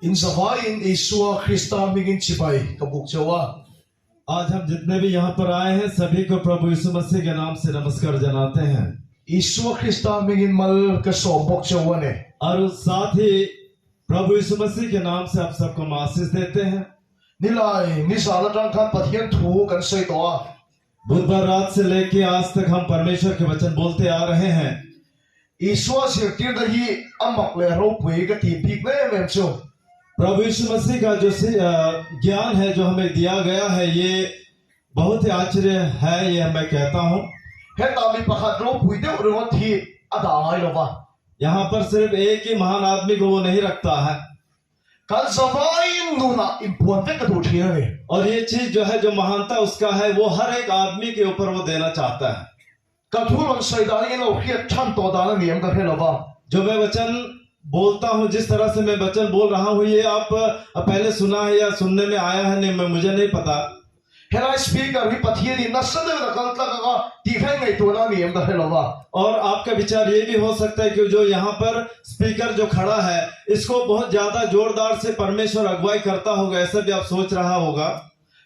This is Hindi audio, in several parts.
In Zavain Isua Christa Migin Chipai Kabuk Jawa. आज हम जितने भी यहाँ पर आए हैं सभी को प्रभु यीशु मसीह के नाम से नमस्कार जनाते हैं। Isua Christa Migin Mal Kasobok Jawane. और साथ ही प्रभु यीशु मसीह के नाम से आप सबको हम आशीष देते हैं। Nilai Nisalatang Kan Pathian Tu Kan Saytoa. बुधवार रात से लेके आज तक हम परमेश्वर के वचन बोलते आ रहे हैं। Isua Sirtir Dahi Amakle Ropwe Gati Pigme Memcho. प्रभु यीशु मसीह का जो ज्ञान है जो हमें दिया गया है ये बहुत ही आश्चर्य है, ये मैं कहता हूँ। Hetami Pahat Ropwe De Uroti Adai Lova. यहाँ पर सिर्फ एक ही महान आदमी को वो नहीं रखता है, Kan Zavain Nuna Impuante Katuchine. और ये चीज जो है जो महानता उसका है वो हर एक आदमी के ऊपर वो देना चाहता है। Katulon Saidani no Hiat Chanto Dana Niam Kahelova. जो मैं वचन बोलता हूँ, जिस तरह से मैं वचन बोल रहा हूँ, ये आप पहले सुना है या सुनने में आया है नहीं, मुझे नहीं पता। Hela speaker hi pathian ni nasade da kalta ka tifai ngai to na niam da helova. और आपका विचार ये भी हो सकता है कि जो यहाँ पर स्पीकर जो खड़ा है इसको बहुत ज्यादा जोरदार से परमेश्वर अगुवाई करता होगा, ऐसा भी आप सोच रहा होगा।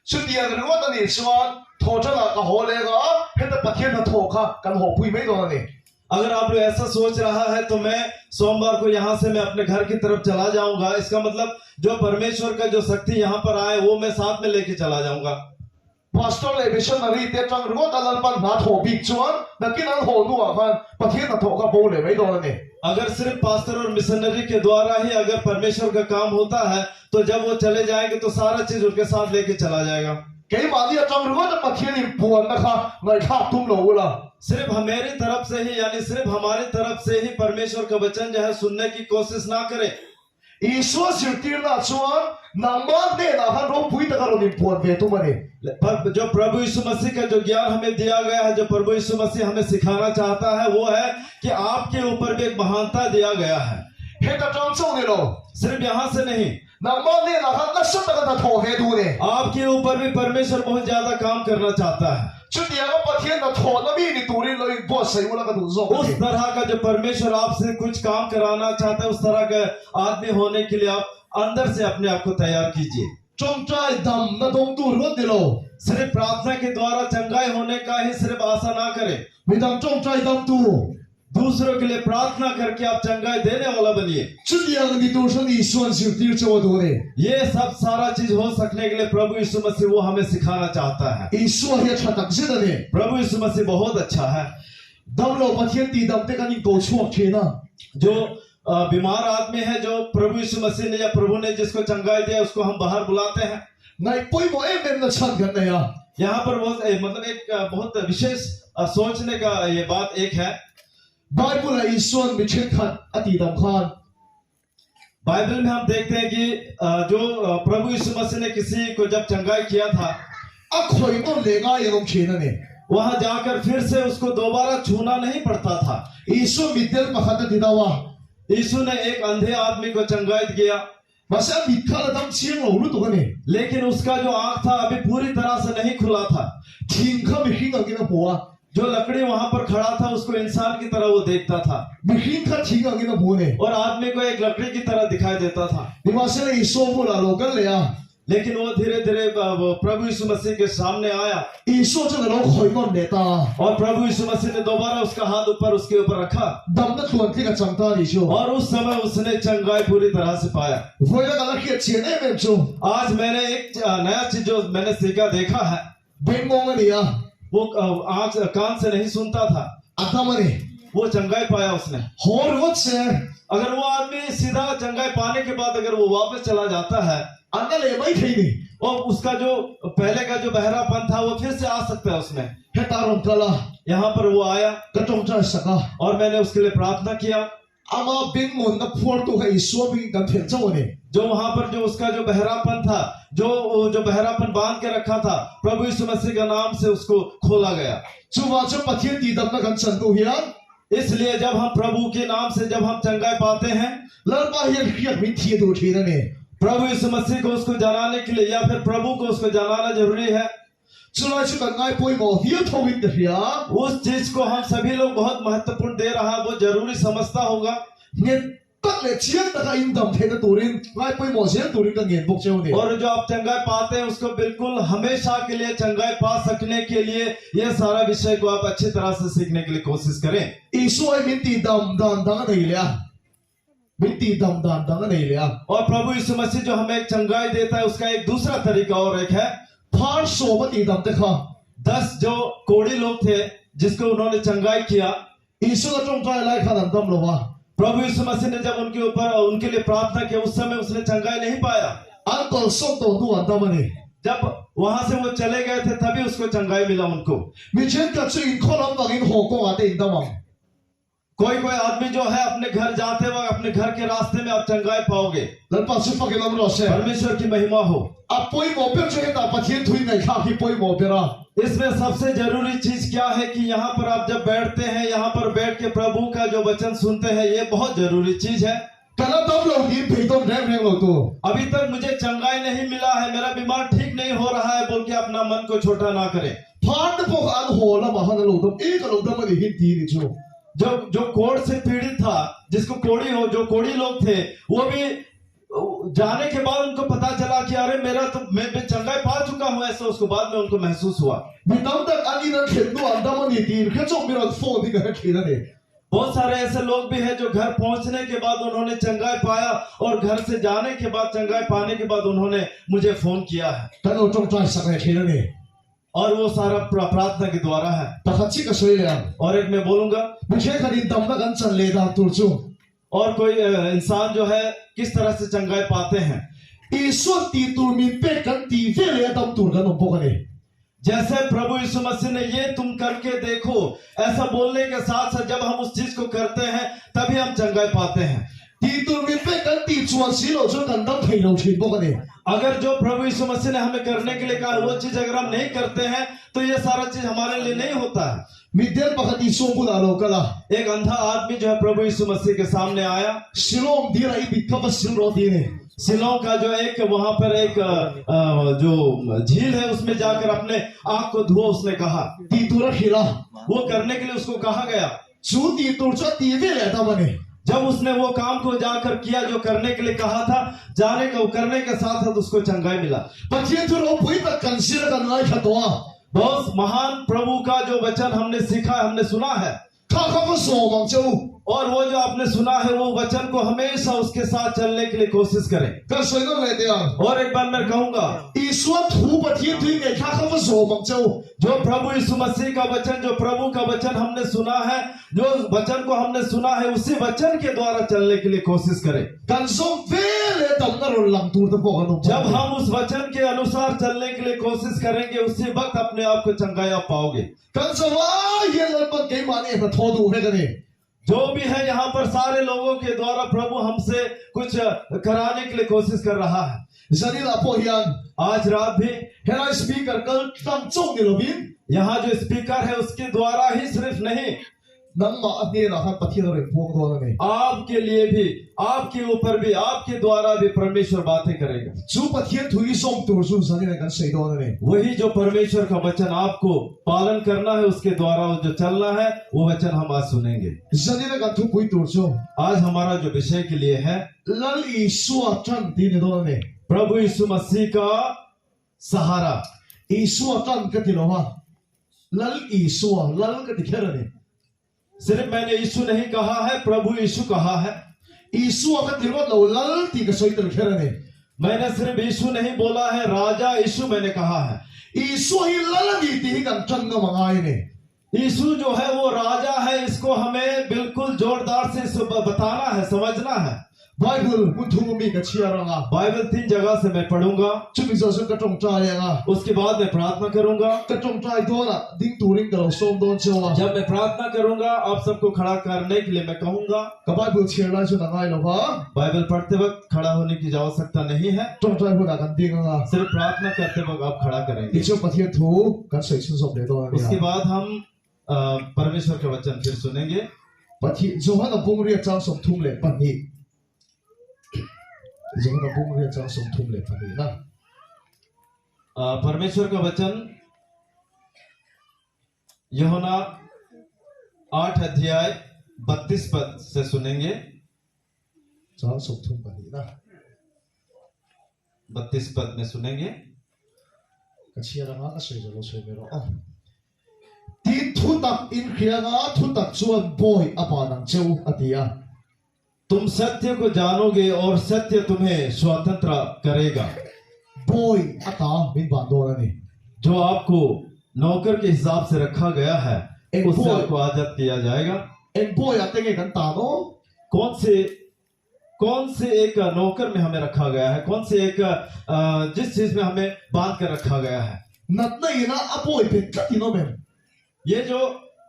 Sudian ro da ni swan thojala ka holega heta pathian na thoka kan ho pui mai do ni. अगर आप लोग ऐसा सोच रहा है तो मैं सोमवार को यहाँ से मैं अपने घर की तरफ चला जाऊंगा, इसका मतलब जो परमेश्वर का जो शक्ति यहाँ पर आए वो मैं साथ में लेके चला जाऊंगा। Pastor le missionary te tang ro da lan pan na tho big chuan na kinan ho nu a kan pathian na thoka bo le mai do ni. अगर सिर्फ पास्टर और मिशनरी के द्वारा ही अगर परमेश्वर का काम होता है तो जब वो चले जाएंगे तो सारा चीज उनके साथ लेके चला जाएगा। Kei ma ni tang ro da pathian ni puan na kha ngai tha tum lo la. सिर्फ हमारी तरफ से ही यानी सिर्फ हमारी तरफ से ही परमेश्वर का वचन जो है सुनने की कोशिश ना करें। Isua sirtir na chuan nangman de na han ro pui ta ka ro ni puan ve tu mani. पर जो प्रभु यीशु मसीह का जो ज्ञान हमें दिया गया है, जो प्रभु यीशु मसीह हमें सिखाना चाहता है वो है कि आपके ऊपर भी एक महानता दिया गया है। Heta tang chau ni lo. सिर्फ यहाँ से नहीं, Nangman de na han na sut ta ka tho he du ni. आपके ऊपर भी परमेश्वर बहुत ज्यादा काम करना चाहता है। Chutia ka pathian na tho na mi ni tu ri lo bo sai wala ka du zo. उस तरह का जो परमेश्वर आपसे कुछ काम कराना चाहता है उस तरह के आदमी होने के लिए आप अंदर से अपने आप को तैयार कीजिए। Chong trai dam na dong tu ro ni lo. सिर्फ प्रार्थना के द्वारा चंगाई होने का ही सिर्फ आशा ना करें, Mi dam chong trai dam tu. दूसरों के लिए प्रार्थना करके आप चंगाई देने वाला बनिए। Chutia ni tu shan Isuan sirtir chau du ni. ये सब सारा चीज हो सकने के लिए प्रभु यीशु मसीह वो हमें सिखाना चाहता है। Isua he cha tak se da ni. प्रभु यीशु मसीह बहुत अच्छा है। Dam lo pathian ti dam te ka ni go chuak the na. जो बीमार आदमी है, जो प्रभु यीशु मसीह ने या प्रभु ने जिसको चंगाई दिया उसको हम बाहर बुलाते हैं। Ngai poi mo em em na chan kan na ya. यहाँ पर वो मतलब एक बहुत विशेष सोचने का ये बात एक है। Bible la Isuan mi chen khat ati dam khan. Bible में हम देखते हैं कि जो प्रभु यीशु मसीह ने किसी को जब चंगाई किया था, A khoi no le nga ye long che na ni. वहां जाकर फिर से उसको दोबारा छूना नहीं पड़ता था। Isu mitel ma khat ti da wa. यीशु ने एक अंधे आदमी को चंगाई किया, Masa mit khala dam chiang lo lu tu ka ni. लेकिन उसका जो आंख था अभी पूरी तरह से नहीं खुला था। Thing kha mi hing ang na bo. जो लकड़ी वहां पर खड़ा था उसको इंसान की तरह वो देखता था, Mi hing kha thing ang na bo ni. और आदमी को एक लकड़ी की तरह दिखाई देता था। Ni ma se le Isu mo la lo kan le ya. लेकिन वो धीरे धीरे प्रभु यीशु मसीह के सामने आया Isu cha lo khoi no ne ta. और प्रभु यीशु मसीह ने दोबारा उसका हाथ ऊपर उसके ऊपर रखा Dam na thuan ti ka chang ta ni chu. और उस समय उसने चंगाई पूरी तरह से पाया। Voi la ka khia chien em em chu. आज मैंने एक नया चीज जो मैंने सीखा देखा है, Ben mong ni ya. वो आंख कान से नहीं सुनता था, Atama ni. वो चंगाई पाया उसने। Hor what se. अगर वो आदमी सीधा चंगाई पाने के बाद अगर वो वापस चला जाता है Anda le mai thei ni. और उसका जो पहले का जो बहरापन था वो फिर से आ सकता है उसमें। He ta rom kala. यहाँ पर वो आया Ka tong cha saka. और मैंने उसके लिए प्रार्थना किया। Ama ben mon na phor to hai Isu bi kan phen chau ni. जो वहां पर जो उसका जो बहरापन था, जो बहरापन बांध के रखा था, प्रभु यीशु मसीह के नाम से उसको खोला गया। Chu wa chu pathian ti dam na kan chan tu hian. इसलिए जब हम प्रभु के नाम से जब हम चंगाई पाते हैं, Lar ba hian khiat mi thi do thi na ni. प्रभु यीशु मसीह को उसको जनाने के लिए या फिर प्रभु को उसको जनाना जरूरी है। Chu lai chu kan ngai poi mo hian tho win de hia. उस चीज को हम सभी लोग बहुत महत्वपूर्ण दे रहा है, वो जरूरी समझता होगा। Nge तक ले चियन तक इन दम थे तुरिन गाय पोई मोसे तुरिन का गेन बुक चेउ ने और जो आप चंगाई पाते हैं उसको बिल्कुल हमेशा के लिए चंगाई पा सकने के लिए ये सारा विषय को आप अच्छी तरह से सीखने के लिए कोशिश करें। ईसु आई मिंती दम दान दान नहीं लिया मिंती दम दान दान नहीं लिया और प्रभु यीशु मसीह जो हमें एक चंगाई देता है उसका एक दूसरा तरीका और एक है। फार सोबती दम तक 10 जो कोढ़ी लोग थे जिसको उन्होंने चंगाई किया, ईसु का चोंग चाय लाई खाना दम लोगा प्रभु यीशु मसीह ने जब उनके ऊपर उनके लिए प्रार्थना की उस समय उसने चंगाई नहीं पाया। अंकल सों तो दुआ दम ने जब वहां से वो चले गए थे तभी उसको चंगाई मिला उनको। मिचेन का चुइन खोलम बगिन हो को आते इन दम कोई आदमी जो है अपने घर जाते वक्त अपने घर के रास्ते में आप चंगाई पाओगे। लन पासु फके लम रोसे परमेश्वर की महिमा हो। अब पोई मोपेर जो है ता पथियन थुई नहीं खा की पोई मोपेरा इसमें सबसे जरूरी चीज क्या है कि यहाँ पर आप जब बैठते हैं, यहाँ पर बैठ के प्रभु का जो वचन सुनते हैं, ये बहुत जरूरी चीज है। कला दम लोग दी भेदों रैंग रैंग लोग तो अभी तक मुझे चंगाई नहीं मिला है, मेरा बीमार ठीक नहीं हो रहा है बोल के अपना मन को छोटा ना करें। फाड़ पोक आन हो ला महान लोग तो एक लोग दम में हिंदी नहीं जो कोढ़ से पीड़ित था, जिसको कोढ़ी हो, जो कोढ़ी लोग थे, वो भी जाने के बाद उनको पता चला कि अरे मेरा तो मैं चंगाई पा चुका हूं, ऐसा उसको बाद में उनको महसूस हुआ। मिताम तक आनी न खेलनो अंदर में नीति खेचो मेरा फोन भी कर खेला ने बहुत सारे ऐसे लोग भी हैं जो घर पहुंचने के बाद उन्होंने चंगाई पाया और घर से जाने के बाद चंगाई पाने के बाद उन्होंने मुझे फोन किया है। तनो चोंग चाय सकने खेला ने और वो सारा प्रार्थना के द्वारा है। तखची का सोई ले और एक मैं बोलूंगा मुझे कहीं दम में गन चल लेदा तुरचू और कोई इंसान जो है किस तरह से चंगाई पाते हैं। ईश्वर ती तुर मी पे कन ती वे ले दम तुर गन बोकने जैसे प्रभु यीशु मसीह ने ये तुम करके देखो, ऐसा बोलने के साथ साथ जब हम उस चीज को करते हैं तभी हम चंगाई पाते हैं। ती तुर मी पे कन ती चुआन सीलो जो गंदम खेलो छी बोकने अगर जो प्रभु यीशु मसीह ने हमें करने के लिए कहा वो चीज अगर हम नहीं करते हैं तो ये सारा चीज हमारे लिए नहीं होता है। मिदेल पकती सोंगु लालो कला एक अंधा आदमी जो है प्रभु यीशु मसीह के सामने आया। सिलोम दी रही बिक्का बस सिलो दी ने सिलों का जो एक वहां पर एक जो झील है उसमें जाकर अपने आंख को धो, उसने कहा। ती तुर खिला वो करने के लिए उसको कहा गया। चू ती तुर चा ती वे ले दम ने जब उसने वो काम को जाकर किया जो करने के लिए कहा था, जाने का करने के साथ साथ उसको चंगाई मिला। पथियन तुर ओ पुई तक कंसीडर करना है खतवा बहुत महान प्रभु का जो वचन हमने सीखा, हमने सुना है। खा खा को सो मंगचू और वो जो आपने सुना है वो वचन को हमेशा उसके साथ चलने के लिए कोशिश करें। कर सोइनो ले दिया और एक बार मैं कहूंगा ईश्वर थू पथियन थुई ने खा खा को सो मंगचू जो प्रभु यीशु मसीह का वचन, जो प्रभु का वचन हमने सुना है, जो वचन को हमने सुना है उसी वचन के द्वारा चलने के लिए कोशिश करें। कंसों वे ले दम न रोल लंग तुर तो बोकनो जब हम उस वचन के अनुसार चलने के लिए कोशिश करेंगे उसी वक्त अपने आप को चंगाई आप पाओगे। कंसों वाह ये लड़पन के माने तो थोड़ू है कने जो भी है यहाँ पर सारे लोगों के द्वारा प्रभु हमसे कुछ कराने के लिए कोशिश कर रहा है। जनीला पोहियान आज रात भी हेरा स्पीकर कल तंचों निलोबिन यहाँ जो स्पीकर है उसके द्वारा ही सिर्फ नहीं, नम्मा अपने रहा पथियन रे पोक दो ने आपके लिए भी, आपके ऊपर भी, आपके द्वारा भी परमेश्वर बातें करेगा। चू पथियन थुई सोम तुर सु जनीला कन सही दो ने वही जो परमेश्वर का वचन आपको पालन करना है उसके द्वारा जो चलना है वो वचन हम आज सुनेंगे। जनीला कन थु पुई तुर सु आज हमारा जो विषय के लिए है लल ईश्वर चन दी ने दो ने प्रभु यीशु मसीह का सहारा। ईश्वर चन कतिलोवा लल ईश्वर लल कतिखेर ने सिर्फ मैंने यीशु नहीं कहा है, प्रभु यीशु कहा है। ईश्वर का तिरवा लो लल ती का सोई तलखेर ने मैंने सिर्फ यीशु नहीं बोला है, राजा यीशु मैंने कहा है। ईश्वर ही लल दी ती का चंग मंगाए ने यीशु जो है वो राजा है, इसको हमें बिल्कुल जोरदार से बताना है, समझना है। बाइबल मुथु मी का छियारंगा बाइबल 3 जगह से मैं पढ़ूंगा, चुमी जोसु का टोंग चायेगा उसके बाद मैं प्रार्थना करूंगा। का टोंग चाय दोना दिन तुरिंग दलो सोम दोन चोवा जब मैं प्रार्थना करूंगा आप सबको खड़ा करने के लिए मैं कहूंगा। का बाइबल छियरला जो नगाई लोबा बाइबल पढ़ते वक्त खड़ा होने की आवश्यकता नहीं है, टोंग चाय होना kan dinga सिर्फ प्रार्थना करते वक्त आप खड़ा करेंगे। इचो पथियन थु kan सही सोम ले दो उसके बाद हम परमेश्वर का वचन फिर सुनेंगे। पथि जोहना बुंगरिया चांग सोम थुमले पन्नी जोहना बुंगरिया चांग सोम थुमले पन्नी ना परमेश्वर का वचन यूहन्ना 8 अध्याय 32 पद से सुनेंगे। चांग सोक थुम बनी ना 32 पद में सुनेंगे। कचिया रंगा का सोई जलो सोई मेरो तीन थुतक इन खियागा थुतक चुअन बोय अपानंग चौ अतिया तुम सत्य को जानोगे और सत्य तुम्हें स्वतंत्र करेगा। बोय अता बिन बांधो ने जो आपको नौकर के हिसाब से रखा गया है एक उससे boy- आपको आजाद किया जाएगा। एक बोय आते के गंता नो कौन से एक नौकर में हमें रखा गया है, कौन से एक जिस चीज में हमें बांध कर रखा गया है। नत नहीं ना अपोय पे कतिनो में ये जो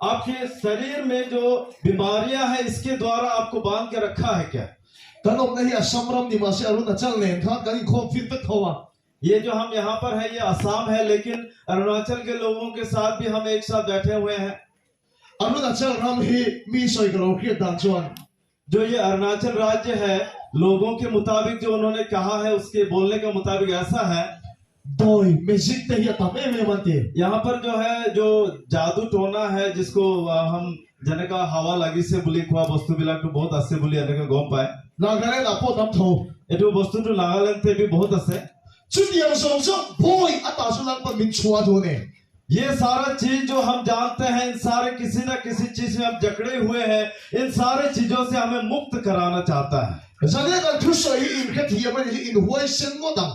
आपके शरीर में जो बीमारियां हैं इसके द्वारा आपको बांध के रखा है क्या? कनों नहीं असमरम निवासी अरुणाचल ने था कहीं खो फिर तक हुआ ये जो हम यहाँ पर है ये असम है, लेकिन अरुणाचल के लोगों के साथ भी हम एक साथ बैठे हुए हैं। अरुणाचल राम ही मी सोई करो के दांचुआन जो ये अरुणाचल राज्य है लोगों के मुताबिक जो उन्होंने कहा है उसके बोलने के मुताबिक ऐसा है। बोय मैजिक ते या तमे में बनते यहाँ पर जो है जो जादू टोना है जिसको हम जनका हवा लगी से बुली खुआ वस्तु बिलाक बहुत अस्से बुली अनेक गोम पाए नागरे लापो दम थो एटू वस्तु तो नागालैंड थे भी बहुत अस्से चुतिया सोंसो बोय अतासुलंग पर मिन छुआ दोने ये सारा चीज जो हम जानते हैं इन सारे किसी न किसी चीज में हम जकड़े हुए हैं, इन सारे चीजों से हमें मुक्त कराना चाहता है। जने का ठुसई इन के थिया में इन हुए सेंगो दम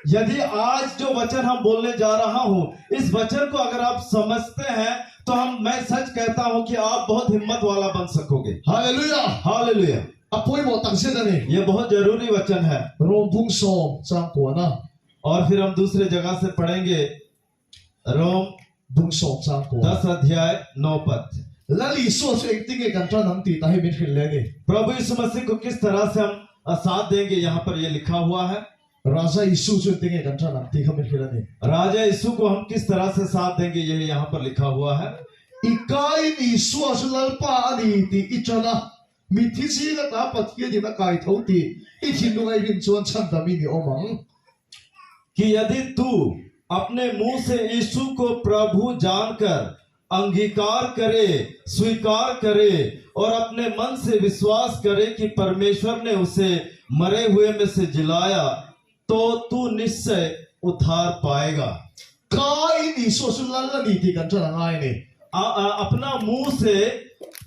यदि आज जो वचन हम बोलने जा रहा हूं इस वचन को अगर आप समझते हैं तो मैं सच कहता हूं कि आप बहुत हिम्मत वाला बन सकोगे। Hallelujah hallelujah. अपोय मो तंगसे दने ये बहुत जरूरी वचन है। रोम पुंग सोम चांग कोना और फिर हम दूसरे जगह से पढ़ेंगे रोम पुंग सोम चांग को 10 अध्याय 9 पद। लली सो से एक तिंगे कंट्रा नंती ताहे में फिर लेने प्रभु यीशु मसीह को किस तरह से हम साथ देंगे यहाँ पर ये लिखा हुआ है। राजा यीशु जो तिंगे कंट्रा नंती हमें फिर लेने राजा यीशु को हम किस तरह से साथ देंगे यह यहाँ पर लिखा हुआ है। इकाई यीशु असुलल पानी ती इचना मिथिसी लता पतिये दिना काय थौती इथिनुंगाई बिन चोन छंदमी नि ओमंग कि यदि तू अपने मुंह से यीशु को प्रभु जानकर अंगीकार करे, स्वीकार करे और अपने मन से विश्वास करे कि परमेश्वर ने उसे मरे हुए में से जिलाया तो तू निश्चय उद्धार पाएगा। काय यीशु असुलल नीति कंट्रा नंगाई ने अपना मुंह से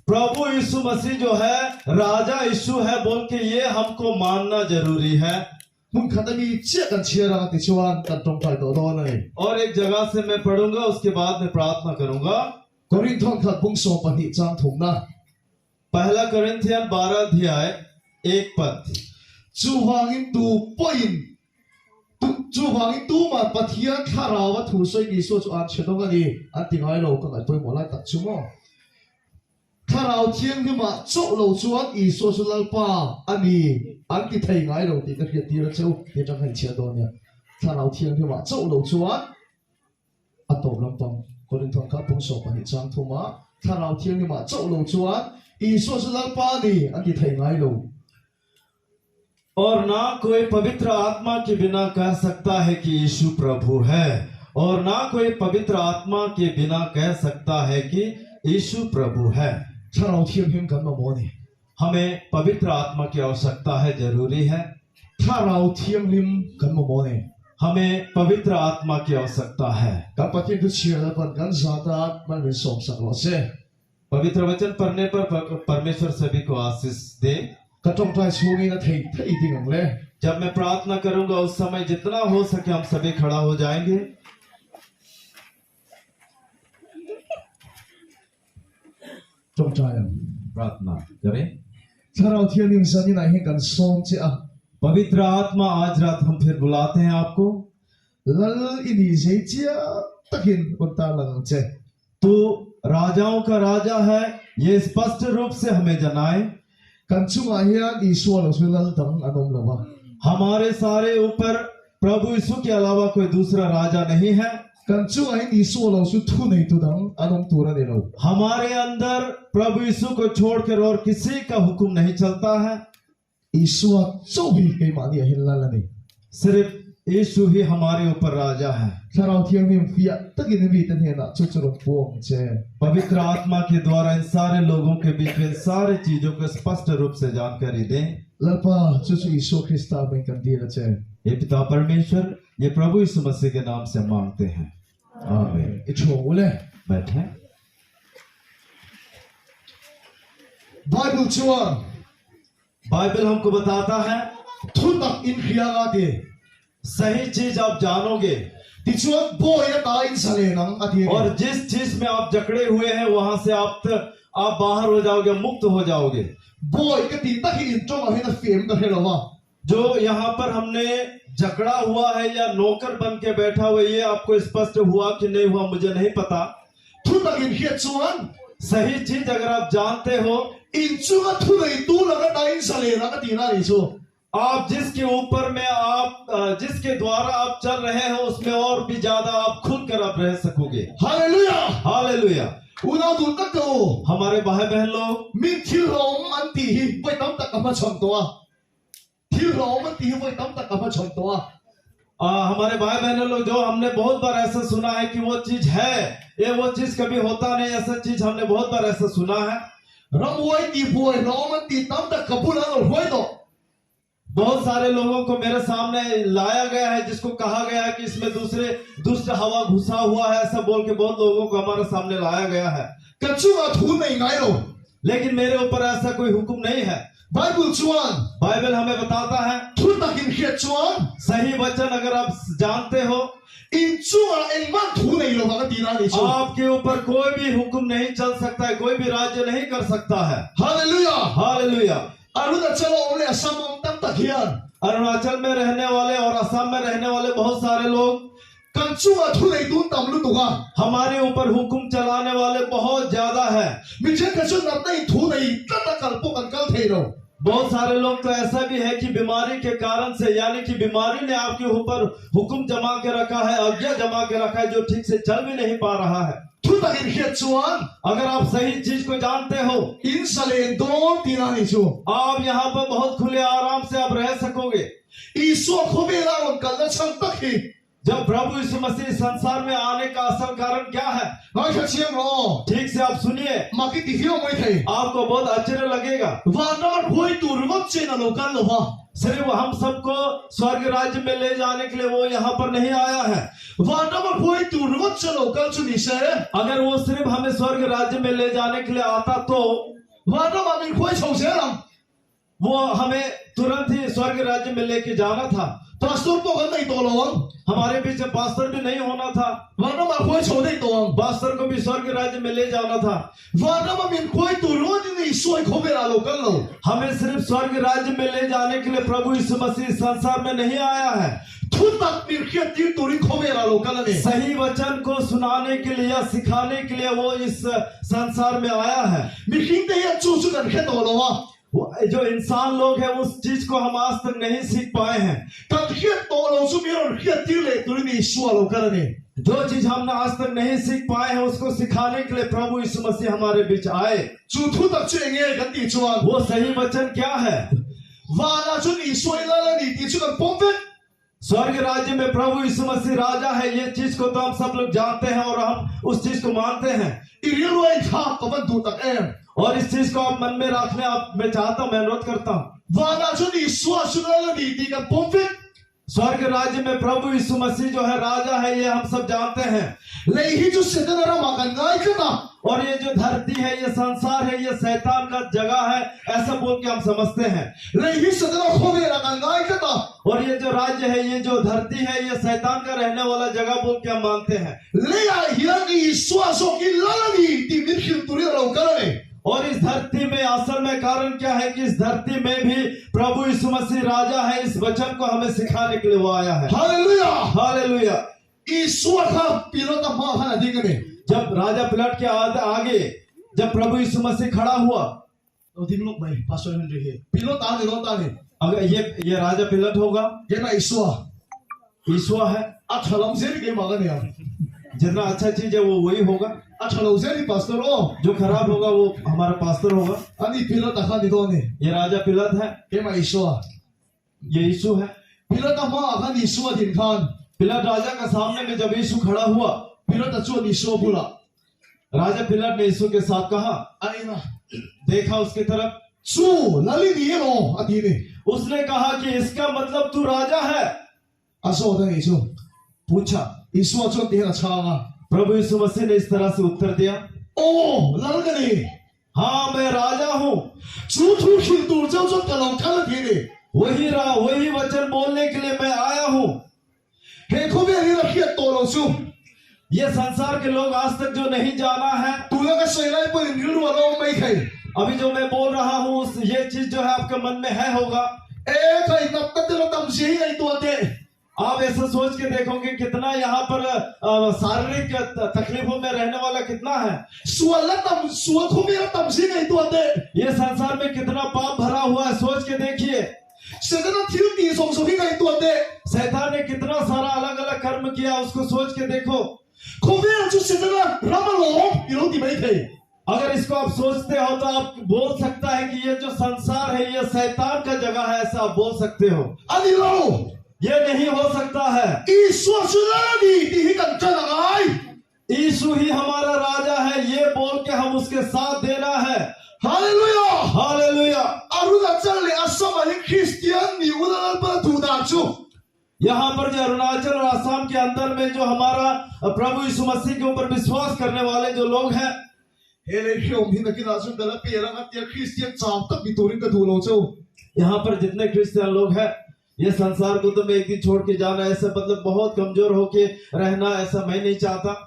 प्रभु यीशु मसीह जो है राजा यीशु है बोल के ये हमको मानना जरूरी है। मुन खतमी चेकन चेरा तिचवान तंतों काय तो दोने और एक जगह से मैं पढ़ूंगा उसके बाद में प्रार्थना करूंगा। कोरिन्थों खत पुंग सोम पहि चांग थुमना पहला कोरिन्थियन 12 अध्याय 1 पद। जुवांगिन तू पोइन जुवांगिन तू मा पथिया खारावा थुसोई यीशु आन छेदोंगानी अंतिंगाई लो का पोइ मोला तचुमो खाराव थियंग निमा चोलो जुवान यीशु सुलल्पा अनि अंति थैंगाई लो ति का फिर चौ ते जंग है छेदोनिया खाराव थियंग निमा चोलो जुवान अतोब लंपंग कोरिन्थों का पुंग सोम पहि चांग थुमा खाराव थियंग निमा चोलो जुवान यीशु सुलल्पा नि अंति थैंगाई लो और ना कोई पवित्र आत्मा के बिना कह सकता है कि यीशु प्रभु है, और ना कोई पवित्र आत्मा के बिना कह सकता है कि यीशु प्रभु है। हमें पवित्र आत्मा की आवश्यकता है, जरूरी है। हमें पवित्र आत्मा की आवश्यकता है। पवित्र वचन पढ़ने पर परमेश्वर सभी को आशीष दे। जब मैं प्रार्थना करूंगा उस समय जितना हो सके हम सभी खड़ा हो जाएंगे। प्रार्थना करें। पवित्र आत्मा आज रात हम फिर बुलाते हैं आपको। तू राजाओं का राजा है ये स्पष्ट रूप से हमें जनाए। हमारे सारे ऊपर प्रभु यीशु के अलावा कोई दूसरा राजा नहीं है। हमारे अंदर प्रभु यीशु को छोड़कर और किसी का हुक्म नहीं चलता है। सिर्फ यीशु ही हमारे ऊपर राजा है। ถ้าเราเที่ยงมีเฟียตะกินมีตันเห็นอ่ะจุดจุดพวงเจ पवित्र आत्मा के द्वारा इन सारे लोगों के बीच में इन सारी चीजों को स्पष्ट रूप से जानकारी दें। แล้วป้าจุดจุดอิสุคริสต์เป็นกันดีละเจ ये पिता परमेश्वर, ये प्रभु यीशु मसीह के नाम से मांगते हैं, आमीन। อิโชเลย बैठे। ไบเบิลชัว बाइबल हमको बताता है ทุนตักอินเคียกาดี सही चीज आप जानोगे ติดชัวโบยตาอินสเลนังอาทิ और जिस चीज में आप जकड़े हुए हैं वहां से आप बाहर हो जाओगे, मुक्त हो जाओगे। โบยก็ตีตะกินจ้องเอาให้นักเฟียมกันให้เราว่า जो यहाँ पर हमने जकड़ा हुआ है या नौकर बन के बैठा हुआ, ये आपको स्पष्ट हुआ कि नहीं हुआ मुझे नहीं पता। ทุนตักอินเคียชวน सही चीज अगर आप जानते हो, อินชัวทุนเลยตู้แล้วก็ตาอินสเลนังก็ตีน่าอิชู आप जिसके ऊपर में जिसके द्वारा आप चल रहे हो उसमें और भी ज्यादा आप खुल कर आप रह सकोगे। ฮาเลลูยา हालेलुया। อุณาดูตะโก हमारे भाई बहन लोग, มีที่ร้องมันตีไว้ตั้มตะกับมาชนตัวที่ร้องมันตีไว้ตั้มตะกับมาชนตัว हमारे भाई बहन लोग, जो हमने बहुत बार ऐसा सुना है कि वो चीज है, ये वो चीज कभी होता नहीं, ऐसा चीज हमने बहुत बार ऐसा सुना है। รำไว้ตีป่วยร้องมันตีตั้มตะกับพูดแล้วเราห้วยต่อ बहुत सारे लोगों को मेरे सामने लाया गया है जिसको कहा गया है कि इसमें दुष्ट हवा घुसा हुआ है, ऐसा बोल के बहुत लोगों को हमारे सामने लाया गया है। กระชุ่มถูไม่ไงเรา लेकिन मेरे ऊपर ऐसा कोई हुक्म नहीं है। ไบเบิลชวน बाइबल हमें बताता है ทุนตักอินเคียชวน सही वचन अगर आप जानते हो, อินชัวเองมันถูในเราก็ตีน่าอิชู आपके ऊपर कोई भी हुक्म नहीं चल सकता है, कोई भी राज्य नहीं कर सकता है। ฮาเลลูยา हालेलुया। อารุณาเจริญเลยสมองตั้งตะเคียน अरुणाचल में रहने वाले और असम में रहने वाले बहुत सारे लोग, กันชั่วทุเลยตุนต่ำลุตุกา हमारे ऊपर हुक्म चलाने वाले बहुत ज्यादा है। มีเช่นกันชั่วนับได้ถูในตั้งตะกัลปุกันกัลเทโร बहुत सारे लोग तो ऐसा भी है कि बीमारी के कारण से, यानी कि बीमारी ने आपके ऊपर हुक्म जमा के रखा है, आज्ञा जमा के रखा है, जो ठीक से चल भी नहीं पा रहा है। ทุนตักอินเคียชวน अगर आप सही चीज को जानते हो, อินสเลนโดนตีน่าอิชู आप यहाँ पर बहुत खुले आराम से आप रह सकोगे। อีสัวเขาเวลาลงกันแล้วช่างตะคี जब प्रभु यीशु मसीह संसार में आने का असल कारण क्या है, น้อยเชียงรอ ठीक से आप सुनिए, มาคิดติเที่ยวไม่เท आपको बहुत आश्चर्य लगेगा। ว่าน้ำห้วยตูรวัดเจนโลกันหรอวะ सिर्फ हम सबको स्वर्ग राज्य में ले जाने के लिए वो यहाँ पर नहीं आया है। ว่าน้ำห้วยตูรวัดเจนโลกันชุนิเซ่ अगर वो सिर्फ हमें स्वर्ग राज्य में ले जाने के लिए आता तो ว่าน้ำมีห้วยชงเสียหลัง वो हमें तुरंत ही स्वर्ग राज्य में लेके जाना था। พาสตอร์บอกกันในตัวหลวง हमारे बीच में पास्टर भी नहीं होना था, ว่าน้ำห้วยชงในตัว पास्टर को भी स्वर्ग राज्य में ले जाना था। ว่าน้ำมีห้วยตูรวัดนี่สวยเขาเวลาลงกันหรอ हमें सिर्फ स्वर्ग राज्य में ले जाने के लिए प्रभु यीशु मसीह संसार में नहीं आया है, ทุนตักมีเคียตีตูริเขาเวลาลงกันนี่ सही वचन को सुनाने के लिए या सिखाने के लिए वो इस संसार में आया है। มีคิงเดียจูสุกันแค่ตัวหรอวะ जो इंसान लोग हैं उस चीज को हम आज तक नहीं सीख पाए हैं। กันเคียตัวเราสุมีเราเคียตีเลยตูรินี่สวยลงกันนี่ जो चीज हमने आज तक नहीं सीख पाए हैं उसको सिखाने के लिए प्रभु यीशु मसीह हमारे बीच आए। จูทุนตักเจงเงี้ยกันตีจวน वो सही वचन क्या है? ว่าน่าจะนี่สวยแล้วนี่ตีจุกันปงเฟ स्वर्ग राज्य में प्रभु यीशु मसीह राजा है, ये चीज को तो हम सब लोग जानते हैं और हम उस चीज को मानते हैं। อีเรียลวยข้ากับมันดูตักเอง और इस चीज को आप मन में रखने मैं चाहता हूं, मैं अनुरोध करता हूं। ว่าน่าจะนี่สวยสุดแล้วนี่ตีกันปงเฟ स्वर्ग राज्य में प्रभु यीशु मसीह जो है राजा है, ये हम सब जानते हैं। เลยที่จุดเสด็จเรามากันง่ายขึ้นนะ और ये जो धरती है, ये संसार है, ये शैतान का जगह है, ऐसा बोल के हम समझते हैं। เลยที่เสด็จเราเขาเวลากันง่ายขึ้นนะ और ये जो राज्य है, ये जो धरती है, ये शैतान का रहने वाला जगह बोल के हम मानते हैं। เลยเฮียนี่สวยสกิลแล้วนี่ตีมีคิวตูริเรากันนี่ और इस धरती में असल में कारण क्या है कि इस धरती में भी प्रभु यीशु मसीह राजा है, इस वचन को हमें सिखाने के लिए वो आया है। ฮาเลลูยา हालेलुया। อีสวยครับปีโลตมาขนาดนี้กันนี่ जब राजा पिलाट के आगे जब प्रभु यीशु मसीह खड़ा हुआ, เราทิ้งลูกไปพาสวยมันดีปีโลตาเนี่ยโลตาเนี่ย अगर ये राजा पिलाट होगा, ยังไงสวย ईश्वर है, อัฐลำเสียนี่มากันเนี่ย जितना अच्छा चीज है वो वही होगा, อัฐลำเสียนี่พาสตอร์โอ जो खराब होगा वो हमारा पास्टर होगा। อันนี้ปีโลตาข้านี่ตัวนี่ ये राजा पिलाट है, ยังไงสวย ये यीशु है। Pilat ama kan Yesus din kan. पिलात राजा का सामने में जब यीशु खड़ा हुआ, Pilat acuan Yesus pula. राजा पिलात ने यीशु के साथ कहा, Ay na. देखा उसकी तरफ, Su lali ni lo ati ni. उसने कहा कि इसका मतलब तू राजा है। Aso da Yesus. पूछा, Yesus acuan dia changa. प्रभु यीशु मसीह ने इस तरह से उत्तर दिया, Oh lal ka ni. हाँ मैं राजा हूँ। Chu thu khil tu zao zao ka long ka ti ni. वही वचन बोलने के लिए मैं आया हूँ। He ko be ni la khiat to lo su. ये संसार के लोग आज तक जो नहीं जाना है, Tu la ka sai lai po ni lu lo mai khai. अभी जो मैं बोल रहा हूँ ये चीज जो है आपके मन में है होगा। Eh kai tap tat lo tam si ai tu te. आप ऐसा सोच के देखोगे कितना यहाँ पर शारीरिक तकलीफों में रहने वाला कितना है। Sual la tam sual ko me la tam si ai tu te. ये संसार में कितना पाप भरा हुआ है, सोच के देखिए। Seta na thiu ti song so hi ai tu te. शैतान ने कितना सारा अलग अलग कर्म किया, उसको सोच के देखो। Ko be la chu seta na rama lo i lo ti mai khai. अगर इसको आप सोचते हो तो आप बोल सकता है कि ये जो संसार है ये शैतान का जगह है, ऐसा आप बोल सकते हो। Ani lo. ये नहीं हो सकता है। Yesus su la ni ti hi kan cha na ai. यीशु ही हमारा राजा है, ये बोल के हम उसके साथ देना है। Hallelujah. Hallelujah. Arunachal le asama hi Christian ni ulal pa tu da chu. यहाँ पर जो अरुणाचल और आसाम के अंदर में जो हमारा प्रभु यीशु मसीह के ऊपर विश्वास करने वाले जो लोग हैं, Hele hiom hi na kina su dala pe la ngat ya Christian cham tak bi turin ka du lo chu. यहाँ पर जितने क्रिश्चियन लोग हैं, ये संसार को तो मैं एक दिन छोड़ के जाना, ऐसा मतलब बहुत कमजोर होके रहना, ऐसा मैं नहीं चाहता।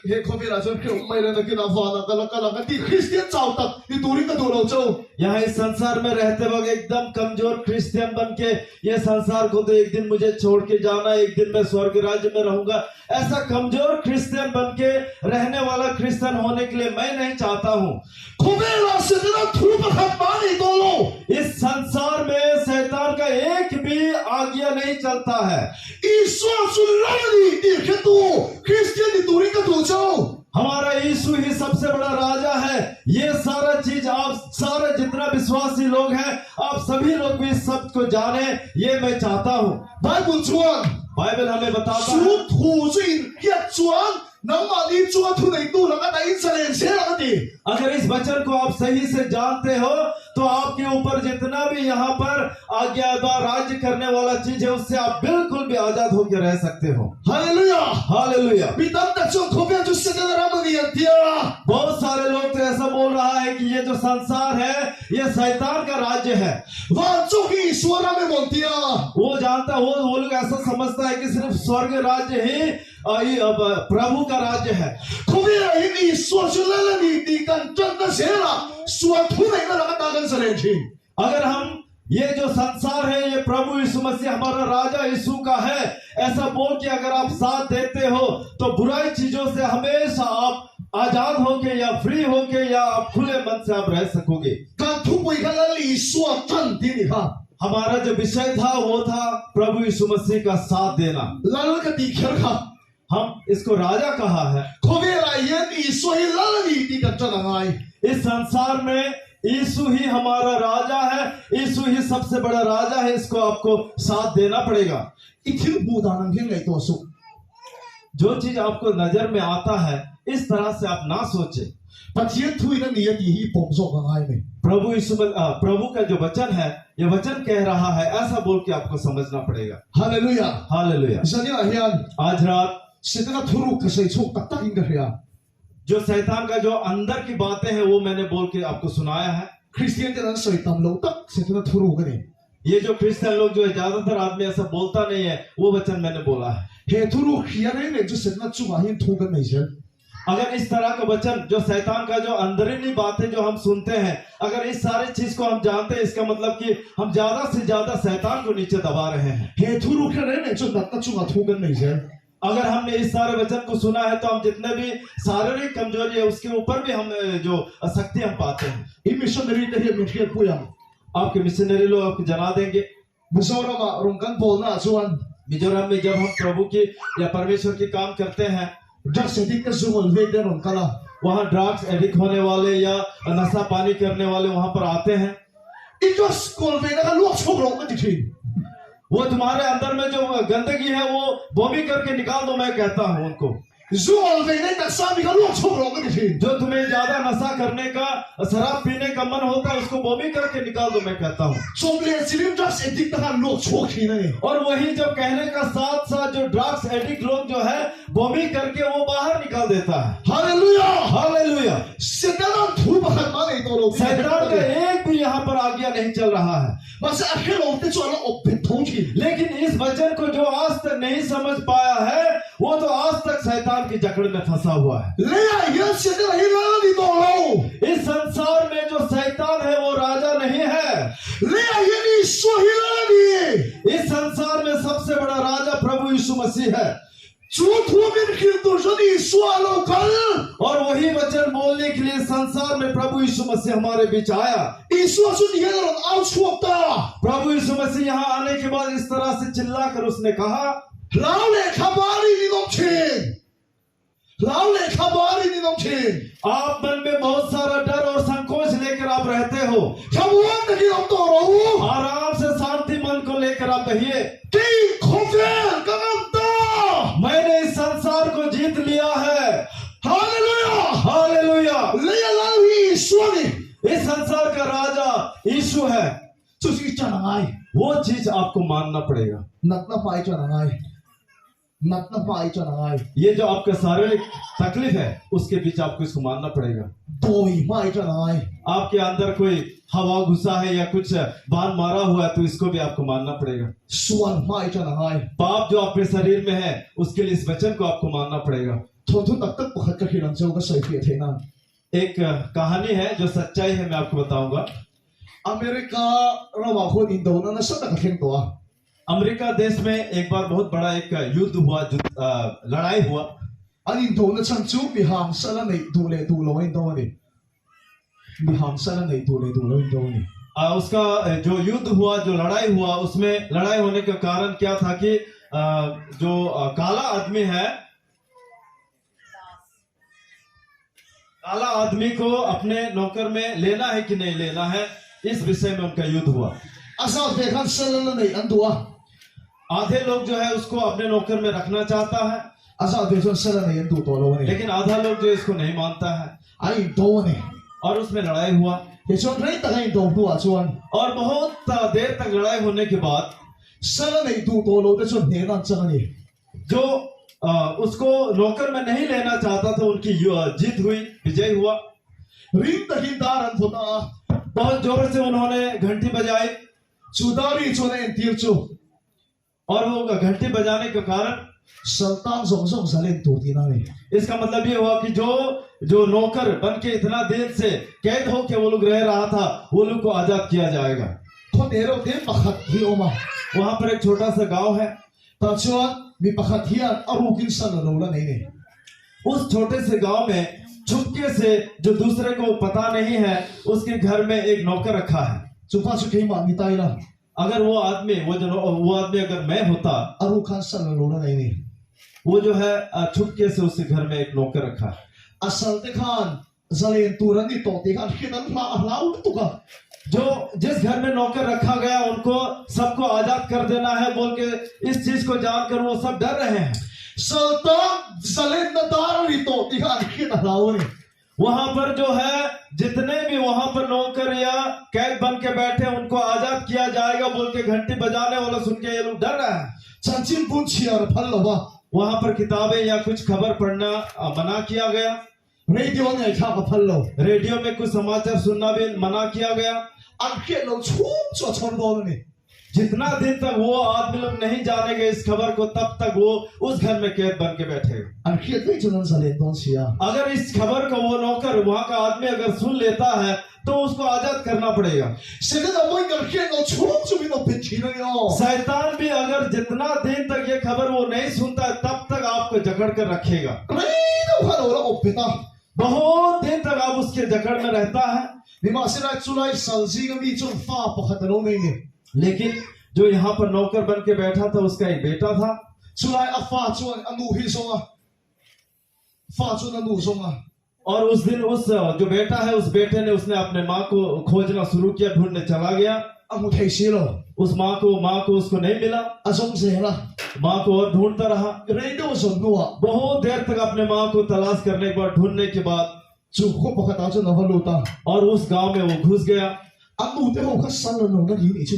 He ko be la chu hiom mai la na kina fa na kala ka ti Christian cham tak bi turin ka du lo chu. यहाँ इस संसार में रहते वक्त एकदम कमजोर क्रिश्चियन बन के ये संसार को तो एक दिन मुझे छोड़ के जाना, एक दिन मैं स्वर्ग राज्य में रहूंगा, ऐसा कमजोर क्रिश्चियन बन के रहने वाला क्रिश्चियन होने के लिए मैं नहीं चाहता हूँ। Ko be la se na thu pa khat ba ni to lo. इस संसार में शैतान का एक भी आज्ञा नहीं चलता है। Yesus su la ni ti ke tu Christian ni turin ka du chu. हमारा यीशु ही सबसे बड़ा राजा है। ये सारा चीज आप सारे जितना विश्वासी लोग हैं, आप सभी लोग भी इस सब को जाने, ये मैं चाहता हूँ। Bible chuan. बाइबल हमें बताता है, Su thu sin hiat chuan. Nang ma ni chu thu nei tu la ka ta Israel se la ka ti. अगर इस वचन को आप सही से जानते हो तो आपके ऊपर जितना भी यहाँ पर आज्ञादार राज्य करने वाला चीज है उससे आप बिल्कुल भी आजाद होकर रह सकते हो। Hallelujah. Hallelujah. Bitam ta chu ko be chu se na ra ni ya tia. बहुत सारे लोग तो ऐसा बोल रहा है कि ये जो संसार है ये शैतान का राज्य है। Va chu ki swara me mon tia. वो जानता वो लोग ऐसा समझता है कि सिर्फ स्वर्ग राज्य ही प्रभु का राज्य है। Ko be la hi ni so chu la la ni ti kan chan na se la. Swa thu nei na la ka ta kan se le chi. अगर हम ये जो संसार है ये प्रभु यीशु मसीह हमारा राजा यीशु का है ऐसा बोल के अगर आप साथ देते हो तो बुराई चीजों से हमेशा आप आजाद होके या फ्री होके या आप खुले मन से आप रह सकोगे। Kan thu pui ka la li swa chan ti ni ha. हमारा जो विषय था वो था प्रभु यीशु मसीह का साथ देना। La la ka ti kher kha. हम इसको राजा कहा है। Ko be la ye ni so hi la la ni ti kan chan na ai. इस संसार में यीशु ही हमारा राजा है, यीशु ही सबसे बड़ा राजा है, इसको आपको साथ देना पड़ेगा। Itil bu da nang hin nei to su. जो चीज आपको नजर में आता है इस तरह से आप ना सोचे। Pathian thui na ni ya ti hi pom so ka ai me. प्रभु का जो वचन है ये वचन कह रहा है, ऐसा बोल के आपको समझना पड़ेगा। Hallelujah. Hallelujah. Zani a hian आज रात se na thuru ka sai chu tak tak in ka hian. जो शैतान का जो अंदर की बातें हैं वो मैंने बोल के आपको सुनाया है। Christian te nan sai tam lo tak se na thuru ka ni. ये जो क्रिश्चियन लोग जो है ज्यादातर आदमी ऐसा बोलता नहीं है, वो वचन मैंने बोला है। He thuru hian nei ne chu se na chu a hin thu kan nei se. अगर इस तरह का वचन जो शैतान का जो अंदरूनी बातें जो हम सुनते हैं, अगर इस सारी चीज को हम जानते हैं, इसका मतलब कि हम ज्यादा से ज्यादा शैतान को नीचे दबा रहे हैं। He thuru ka nei chu tak tak chu a thu kan nei se. अगर हमने इस सारे वचन को सुना है तो हम जितने भी शारीरिक कमजोरी है उसके ऊपर भी हम जो शक्ति हम पाते हैं। I missionary te hian mi hian pu ya. आपके मिशनरी लोग आपको जना देंगे। Misora ma rong kan pol na chuan. Mizoram में जब हम प्रभु की या परमेश्वर की काम करते हैं, Dak se dik ka zungol ve de rong kala. वहाँ ड्रग्स एडिक्ट होने वाले या नशा पानी करने वाले वहाँ पर आते हैं। It was kol ve na ka luak chok rong ka ti thin. वो तुम्हारे अंदर में जो गंदगी है वो बॉमी करके निकाल दो, मैं कहता हूं उनको। 如果我哋呢特三邊個落錯落嗰條線， जो तुम्हें ज्यादा नशा करने का, शराब पीने का मन होता है, उसको बॉमी करके निकाल दो, मैं कहता हूं। 做你係點得成啲得閒落錯線啊你？ और वही जो कहने का साथ साथ जो ड्रग्स एडिक्ट लोग जो है बॉमी करके वो बाहर निकाल देता है। 哈利路亞， हालेलुया। 聖得當土不肯馬嚟到路， शैतान का एक भी यहाँ पर आज्ञा नहीं चल रहा है। 或者阿基路的做咗惡別土田， लेकिन इस वचन को जो आज तक नहीं समझ पाया है वो तो आज तक शैतान की जकड़ में फंसा हुआ है। 你係而家聖得喺哪裏道路？ इस संसार में जो शैतान है वो राजा नहीं है। 你係而你說喺哪裏？ इस संसार में सबसे बड़ा राजा प्रभु यीशु मसीह है। 主土面見到咗你說路緊， और वही वचन बोलने के लिए संसार में प्रभु यीशु मसीह हमारे बीच आया। 你說出你喺度拗錯的， प्रभु यीशु मसीह यहाँ आने के बाद इस तरह से चिल्लाकर उसने कहा, 老嚟卡巴利你弄錢，老嚟卡巴利你弄錢， आप मन में बहुत सारा डर और संकोच लेकर आप रहते हो। 卡灣你弄道路， आराम से शांति मन को लेकर आप कहिए, 幾恐怖咁多， मैंने इस संसार को जीत लिया है। 哈利路亞， हालेलुया। 你係老你說你， इस संसार का राजा यीशु है। 就是一陣愛， वो चीज आपको मानना पड़ेगा। 能得快一陣愛，能得快一陣愛， ये जो आपका शारीरिक तकलीफ है उसके बीच आपको इसको मानना पड़ेगा। 對快一陣愛， आपके अंदर कोई हवा घुसा है या कुछ बांध मारा हुआ है तो इसको भी आपको मानना पड़ेगा। 算快一陣愛， पाप जो आपके शरीर में है उसके लिए इस वचन को आपको मानना पड़ेगा। 同土特得不合嘅血能做嘅水血天啊！ एक कहानी है जो सच्चाई है, मैं आपको बताऊंगा। อเมริการะหว่างคนอินโดนั้นสักแต่เข่งตัว अमेरिका देश में एक बार बहुत बड़ा एक युद्ध हुआ, लड़ाई हुआ। อันอินโดนั้นฉันจูมีหางสลันในดูเลยดูโลอินโดนี่มีหางสลันในดูเลยดูโลอินโดนี่ उसका जो युद्ध हुआ, जो लड़ाई हुआ, उसमें लड़ाई होने का कारण क्या था कि जो काला आदमी है, काला आदमी को अपने नौकर में लेना है कि नहीं लेना है, इस विषय में उनका युद्ध हुआ। อาซาเบคันสลันในอันตัว आधे लोग जो है उसको अपने नौकर में रखना चाहता है, อาซาเบคันสลันในอันตัวตัวโลนี่ लेकिन आधा लोग जो इसको नहीं मानता है ไออินโดนี่ और उसमें लड़ाई हुआ। เดี๋ยวชวนไรแต่ไออินโดตัวชวน और बहुत देर तक लड़ाई होने के बाद สลันในดูตัวโลแต่ชวนเนนันจังนี่ जो उसको नौकर में नहीं लेना चाहता था उनकी जीत हुई, विजय हुआ। ริมตะกินดารันพุตา बहुत जोर से उन्होंने घंटी बजाई จูดารีชวนเอ็นทีร์จู और वो घंटी बजाने के कारण สัลตันส่งส่งสลันตัวที่นั่นนี่ इसका मतलब ये हुआ कि जो नौकर बन के इतना देर से कैद होकर वो लोग रह रहा था, वो लोग को आजाद किया जाएगा। คนเดียวเดียวประคัดที่ออกมา वहां पर एक छोटा सा गांव है। ตาชวนมีประคัดที่อารูกินสันโลแล้วนี่นี่ उस छोटे से गांव में छुपके से, जो दूसरे को पता नहीं है, उसके घर में एक नौकर रखा है। จุป้าชุกให้มามีตายละ अगर वो आदमी अगर मैं होता, อารูคันสันโลแล้วนี่ वो जो है छुपके से उसके घर में एक नौकर रखा है। อาศัยที่ขันจะเล่นตัวนี้ต่อที่ขันที่นั้นลาลาอุตุกะ जो जिस घर में नौकर रखा गया उनको सबको आजाद कर देना है बोल के इस चीज को जानकर वो सब डर रहे हैं। สัลตันจะเล่นนาดารีต่อที่ขันที่นั้นลาอุนี่ वहां पर जो है जितने भी वहां पर नौकर या कैद बन के बैठे उनको आजाद किया जाएगा बोल के घंटी बजाने वाला सुन के ये लोग डर रहे हैं। ฉันจิ้มปุ่นเชียร์พันละวะ वहां पर किताबें या कुछ खबर पढ़ना मना किया गया। เรดิโอเนี่ยข้ากับพันละ रेडियो में कुछ समाचार सुनना भी मना किया गया। อันเขียนเราชุ่มจอชนโดนนี่ जितना दिन तक वो आदमी लोग नहीं जानेंगे इस खबर को, तब तक वो उस घर में कैद बन के बैठेगा। อันเขียนไม่จนนั้นจะเล่นตอนเชียร์ अगर इस खबर को वो नौकर वहां का आदमी अगर सुन लेता है तो उसको आजाद करना पड़ेगा। เสร็จแล้วไม่กันเขียนเราชุ่มจะมีเราเป็นทีนั่นเนาะ शैतान भी अगर जितना दिन तक ये खबर वो नहीं सुनता है तब तक आपको जकड़ कर रखेगा। เรดิโอพันเราอบเปต้า बहुत दिन तक आप उसके जकड़ में रहता है। นี่มาเสียดายจุลัยสัลซีก็มีจนฟ้าปะขัดโลนี่นี่ लेकिन जो यहाँ पर नौकर बन के बैठा था उसका एक बेटा था। จุลัยฟ้าจวนอนุฮิซงอ่ะฟ้าจวนอนุซงอ่ะ और उस दिन उस जो बेटा है उस बेटे ने उसने अपने माँ को खोजना शुरू किया, ढूंढने चला गया। 阿冇提示咯， उस माँ को उसको नहीं मिला। 阿宗謝啦， माँ को और ढूंढता रहा। 你都信嘅話， बहुत देर तक अपने माँ को तलाश करने के बाद, ढूंढने के बाद 做嗰個打咗兩份老豆， और उस गांव में वो घुस गया। 阿冇得好嘅新嘅路得演嚟出，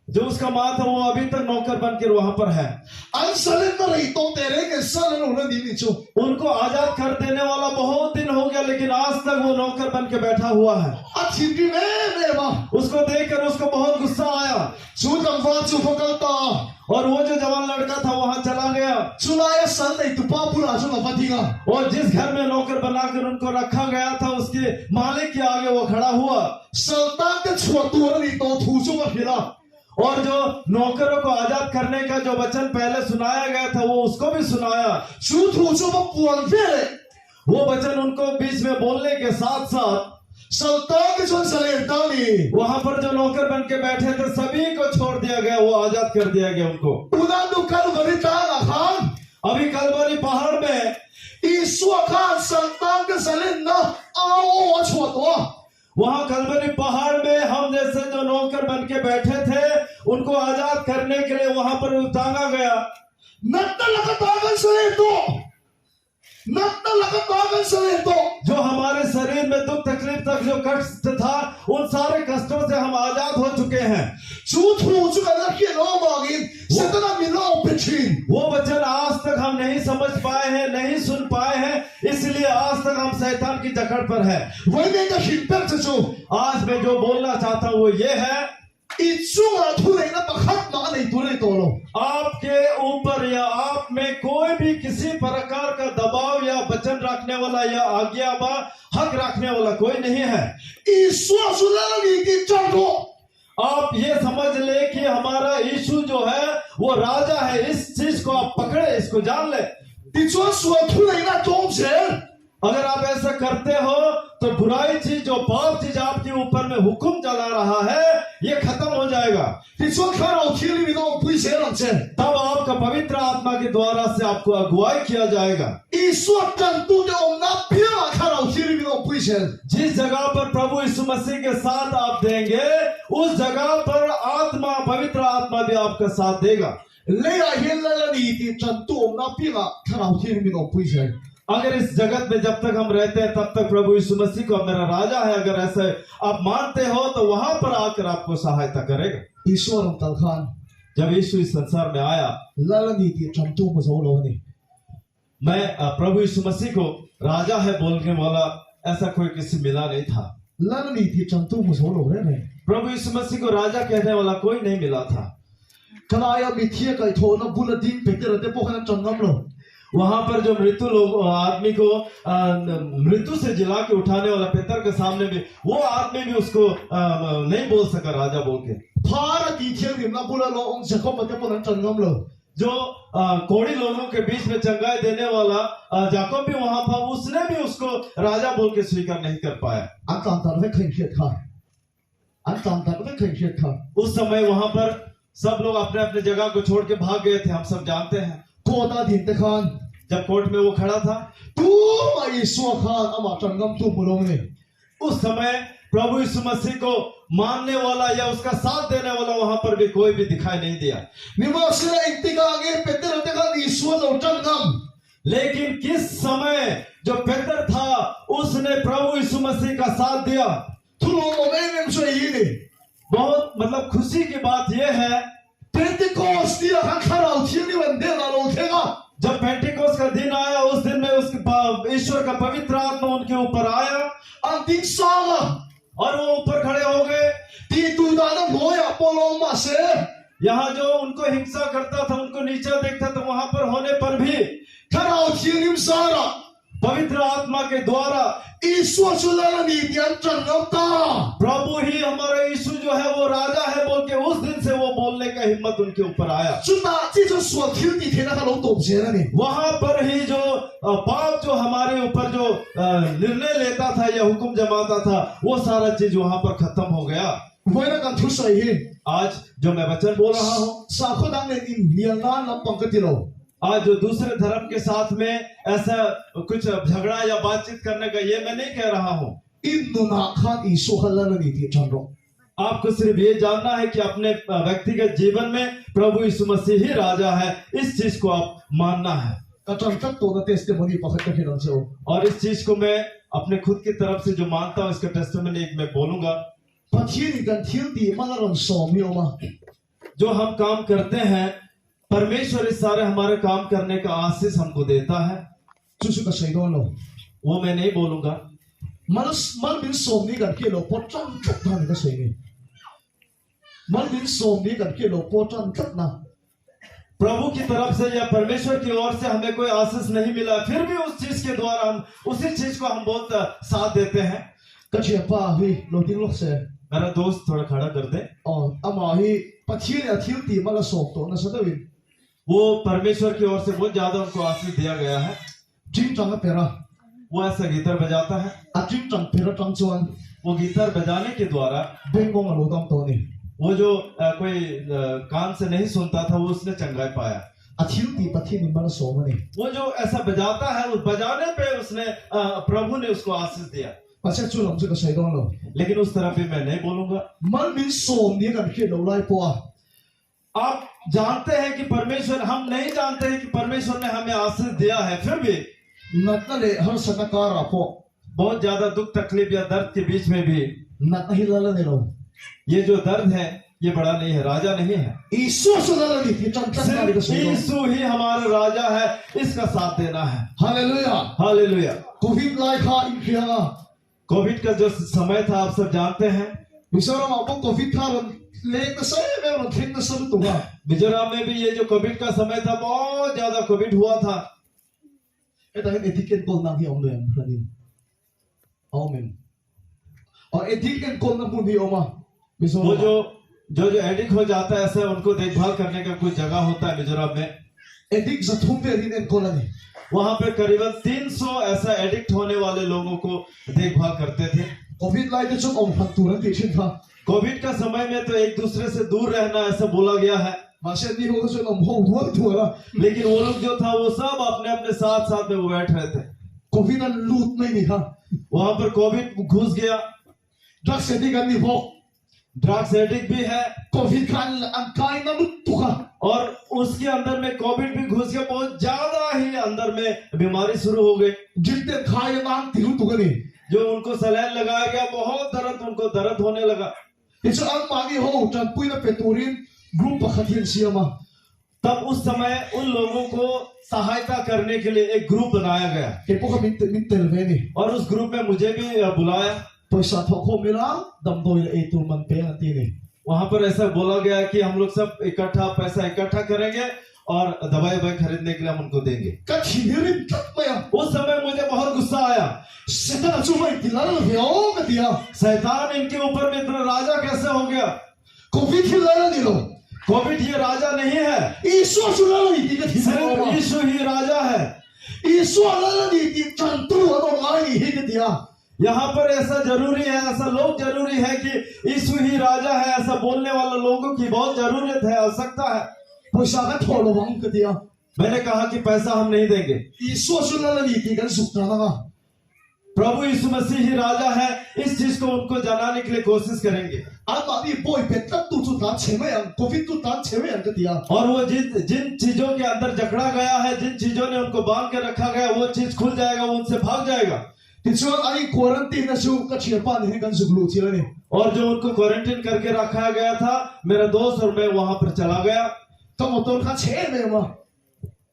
जो उसका माँ था वो अभी तक नौकर बनकर वहां पर है। 阿新咧得嚟當地咧嘅新嘅路得演嚟出， उनको आजाद कर देने वाला बहुत दिन हो गया, लेकिन आज तक वो नौकर बन के बैठा हुआ है। 阿前邊咩嘛， उसको देखकर उसको बहुत गुस्सा आया 做咁快做咁夠大， और वो जो जवान लड़का था वहां चला गया। 做那一神嚟到巴布拿咗立法天啊， और जिस घर में नौकर बनाकर उनको रखा गया था उसके मालिक के आगे वो खड़ा हुआ 神單嘅錯多你當土中嘅片啊， और जो नौकरों को आजाद करने का जो वचन पहले सुनाया गया था वो उसको भी सुनाया। 做土中嘅半飛嚟， वो वचन उनको बीच में बोलने के साथ साथ 神單嘅信神嚟當你， वहां पर जो नौकर बन के बैठे थे सभी को छोड़ दिया गया, वो आजाद कर दिया गया उनको। 不單到跟嗰啲打啊看。 अभी कलवरी पहाड़ में 一说看神当个神灵呢，我错多， वहां कलवरी पहाड़ में हम जैसे जो नौकर बन के बैठे थे उनको आजाद करने के लिए वहां पर उतारा गया। 那个当个神灵多，那个当个神灵多， जो हमारे शरीर में दुख तकलीफ तक जो कष्ट था उन सारे कष्टों से हम आजाद हो चुके हैं। 主土这个那些老毛人，神的那米老不清， वो वचन आज तक हम नहीं समझ पाए हैं, नहीं सुन पाए हैं, इसलिए आज तक हम शैतान की जकड़ पर है। 为那个新本之主， आज मैं जो बोलना चाहता हूँ वो ये है, 一主啊土雷那把黑马你土雷多了， आपके ऊपर या आप में कोई भी किसी प्रकार का दबाव या वचन रखने वाला या आज्ञा व हक रखने वाला कोई नहीं है। 一说出来了你的战斗， आप ये समझ ले कि हमारा यीशु जो है वो राजा है, इस चीज को आप पकड़े, इसको जान ले। 你专说土雷那忠诚， अगर आप ऐसा करते हो तो बुराई चीज जो पाप चीज आपके ऊपर में हुक्म चला रहा है ये खत्म हो जाएगा। 你专看到天里面那不写了这， तब आपका पवित्र आत्मा के द्वारा से आपको अगुवाई किया जाएगा। 一说战斗的我们那别了看到天里面那不写。 जिस जगह पर प्रभु यीशु मसीह के साथ आप देंगे उस जगह पर आत्मा, पवित्र आत्मा भी आपका साथ देगा। 你啊，现在了你的战斗我们那别了看到天里面那不写。 अगर इस जगत में जब तक हम रहते हैं तब तक प्रभु यीशु मसीह को मेरा राजा है, अगर ऐसे आप मानते हो तो वहां पर आकर आपको सहायता करेगा। 一说了当看， जब यीशु इस संसार में आया, 来了你的战斗不走了你， मैं प्रभु यीशु मसीह को राजा है बोलने वाला ऐसा कोई किसी मिला नहीं था। 来了你的战斗不走了你。 प्रभु यीशु मसीह को राजा कहने वाला कोई नहीं मिला था। 看来要你贴个头那不能顶别的人的不可能真干了。 वहां पर जो मृत्यु लोग आदमी को मृत्यु से जिला के उठाने वाला पितर के सामने भी वो आदमी भी उसको नहीं बोल सका राजा बोल के। 他的底天里那不能老这根本就不能真干了。 जो कोड़ी लोगों के बीच में चंगाई देने वाला जाकोब भी वहां था, उसने भी उसको राजा बोल के स्वीकार नहीं कर पाया। 俺长大了会看血看，俺长大了会看血看。 उस समय वहां पर सब लोग अपने अपने जगह को छोड़ के भाग गए थे, हम सब जानते हैं। 过大天的看， जब कोर्ट में वो खड़ा था 都嘛一说看，俺嘛真干都不容易。 उस समय प्रभु यीशु मसीह को मानने वाला या उसका साथ देने वाला वहां पर भी कोई भी दिखाई नहीं दिया। 你们现在一定个别的人的看，你说了真干。 लेकिन किस समय जो पेतर था उसने प्रभु यीशु मसीह का साथ दिया। 突然我们人说一的， बहुत मतलब खुशी की बात यह है 别的公司的还看到天里面的那老天啊， जब पेंटिकोस का दिन आया उस दिन में उसके ईश्वर का पवित्र आत्मा उनके ऊपर आया 俺顶上了， और वो ऊपर खड़े हो गए। 地都大的我呀，波罗马谁？ यहाँ जो उनको हिंसा करता था, उनको नीचा देखता था, वहां पर होने पर भी 看到天里面上了， पवित्र आत्मा के द्वारा 一说出来了，你点真干大。 प्रभु ही हमारा यीशु जो है वो राजा है बोल के उस दिन से वो बोलने का हिम्मत उनके ऊपर आया। 就拿这种所听的天那个老懂些了呢。 वहां पर ही जो पाप जो हमारे ऊपर जो निर्णय लेता था या हुक्म जमाता था वो सारा चीज वहां पर खत्म हो गया। 为了敢出水hin， आज जो मैं वचन बोल रहा हूँ 啥可当年你连拉那帮个的喽？ आज जो दूसरे धर्म के साथ में ऐसा कुछ झगड़ा या बातचीत करने का ये मैं नहीं कह रहा हूँ। Induna kan isu halala ni ti chandro. आपको सिर्फ ये जानना है कि अपने व्यक्तिगत जीवन में प्रभु यीशु मसीह ही राजा है, इस चीज को आप मानना है। Kacang kat to na testimony pakat ka hinang seo. और इस चीज को मैं अपने खुद की तरफ से जो मानता हूँ इसका टेस्टिमनी एक मैं बोलूंगा। Pathian kan thil ti malaron som hi oma. जो हम काम करते हैं परमेश्वर इस सारे हमारे काम करने का आशीष हमको देता है, Susu ka saidon lo. वो मैं नहीं बोलूंगा। Mal bin som ni kan ke lo potran kat na ni ka sai ni. Mal bin som ni kan ke lo potran kat na. प्रभु की तरफ से या परमेश्वर की ओर से हमें कोई आशीष नहीं मिला, फिर भी उस चीज के द्वारा हम उसी चीज को हम बहुत साथ देते हैं। Kachia pa hi lo ting lo se. मेरा दोस्त थोड़ा खड़ा कर दे। Oh, ama hi pathian ya thil ti mala som to na sa dawin. वो परमेश्वर की ओर से बहुत ज्यादा उनको आशीष दिया गया है। Jing tang ka pera. वो ऐसा गीतर बजाता है, A jing tang pera tang chuan. वो गीतर बजाने के द्वारा Beng bong lo dam to ni. वो जो कोई कान से नहीं सुनता था वो उसने चंगाई पाया। A thil ti pathian ni mala som ni. वो जो ऐसा बजाता है उस बजाने पे उसने प्रभु ने उसको आशीष दिया। Pasal chu lam chu ka saidon lo. लेकिन उस तरफ भी मैं नहीं बोलूंगा। Mal bin som ni kan ke lo lai po a. आप जानते हैं कि परमेश्वर, हम नहीं जानते हैं कि परमेश्वर ने हमें आशीष दिया है, फिर भी Nat na le har sa na kara po. बहुत ज्यादा दुख तकलीफ या दर्द के बीच में भी Nat na hilala ni lo. ये जो दर्द है ये बड़ा नहीं है, राजा नहीं है। Isu sa lala ni ti tang tang na ni ka सिर्फ saidon. यीशु ही हमारा राजा है, इसका साथ देना है। Hallelujah. Hallelujah. Covid lai kha in khianga. Covid का जो समय था आप सब जानते हैं, Mizoram ako Covid kha ran le na sa me ran thing na sa tu ga. Mizoram में भी ये जो कोविड का समय था बहुत ज्यादा कोविड हुआ था। Eta hin etiket kol nang hi om le ranin. Amen. और etiket kol na pun hi oma. वो Mizoram. जो एडिक्ट हो जाता है ऐसे उनको देखभाल करने का कोई जगह होता है मिजोरम में। Edik za thum pe rin en kol ani. वहां पे करीबन 300 ऐसा एडिक्ट होने वाले लोगों को देखभाल करते थे। Covid lai te chok om phat tu ran ti chin tha. Covid का समय में तो एक दूसरे से दूर रहना ऐसा बोला गया है, Ma se ni ho so om ho du tu la. लेकिन वो लोग जो था वो सब अपने अपने साथ साथ में वो बैठ रहे थे। Covid an lut mai ni ha. वहां पर कोविड घुस गया। Drugs edik an ni ho. Drugs addict भी है Covid kan an kai na lut tu ka. और उसके अंदर में कोविड भी घुस गया, बहुत ज्यादा ही अंदर में बीमारी शुरू हो गई। Jitte khai man ti lut tu ka ni. जो उनको सलाइन लगाया गया, बहुत दर्द, उनको दर्द होने लगा। It's an mani ho chan pui na peturin group pakhatin siama. तब उस समय उन लोगों को सहायता करने के लिए एक ग्रुप बनाया गया Ke po ka mit tel ve ni. और उस ग्रुप में मुझे भी बुलाया। Paisa thok ho mila dam doi le etul man pe an ti ni. वहां पर ऐसा बोला गया कि हम लोग सब इकट्ठा पैसा इकट्ठा करेंगे और दवाई खरीदने के लिए हम उनको देंगे। Ka thirin kat ma ya. उस समय मुझे बहुत गुस्सा आया, Setan chu mai ti la la ve o ka dia. शैतान इनके ऊपर में इतना राजा कैसे हो गया? Covid hi la la ni lo. Covid ये राजा नहीं है, Isu chu la la ni ti ka thi सिर्फ sa. यीशु ही राजा है। Isu la la ni ti chan tu ano ngai ni hi ka dia. यहाँ पर ऐसा जरूरी है, ऐसा लोग जरूरी है कि यीशु ही राजा है, ऐसा बोलने वाले लोगों की बहुत जरूरत है, आवश्यकता है। Paisa ka tholo wang ka dia. मैंने कहा कि पैसा हम नहीं देंगे, Isu chu la la ni ti kan suk na nga. प्रभु यीशु मसीह ही राजा है, इस चीज को उनको जनाने के लिए कोशिश करेंगे। Ama ni boy pe tat tu chu ta chhe mai ang Covid tu ta chhe mai ang ka dia. और वो जिन चीजों के अंदर जकड़ा गया है, जिन चीजों ने उनको बांध के रखा गया, वो चीज खुल जाएगा, वो उनसे भाग जाएगा। Ti chuan ai quarantine na chu ka chhe pa ni kan zuk lu chi la ni. और जो उनको क्वारंटाइन करके रखा गया था, मेरा दोस्त और मैं वहां पर चला गया। Ka motor ka chhe me ma.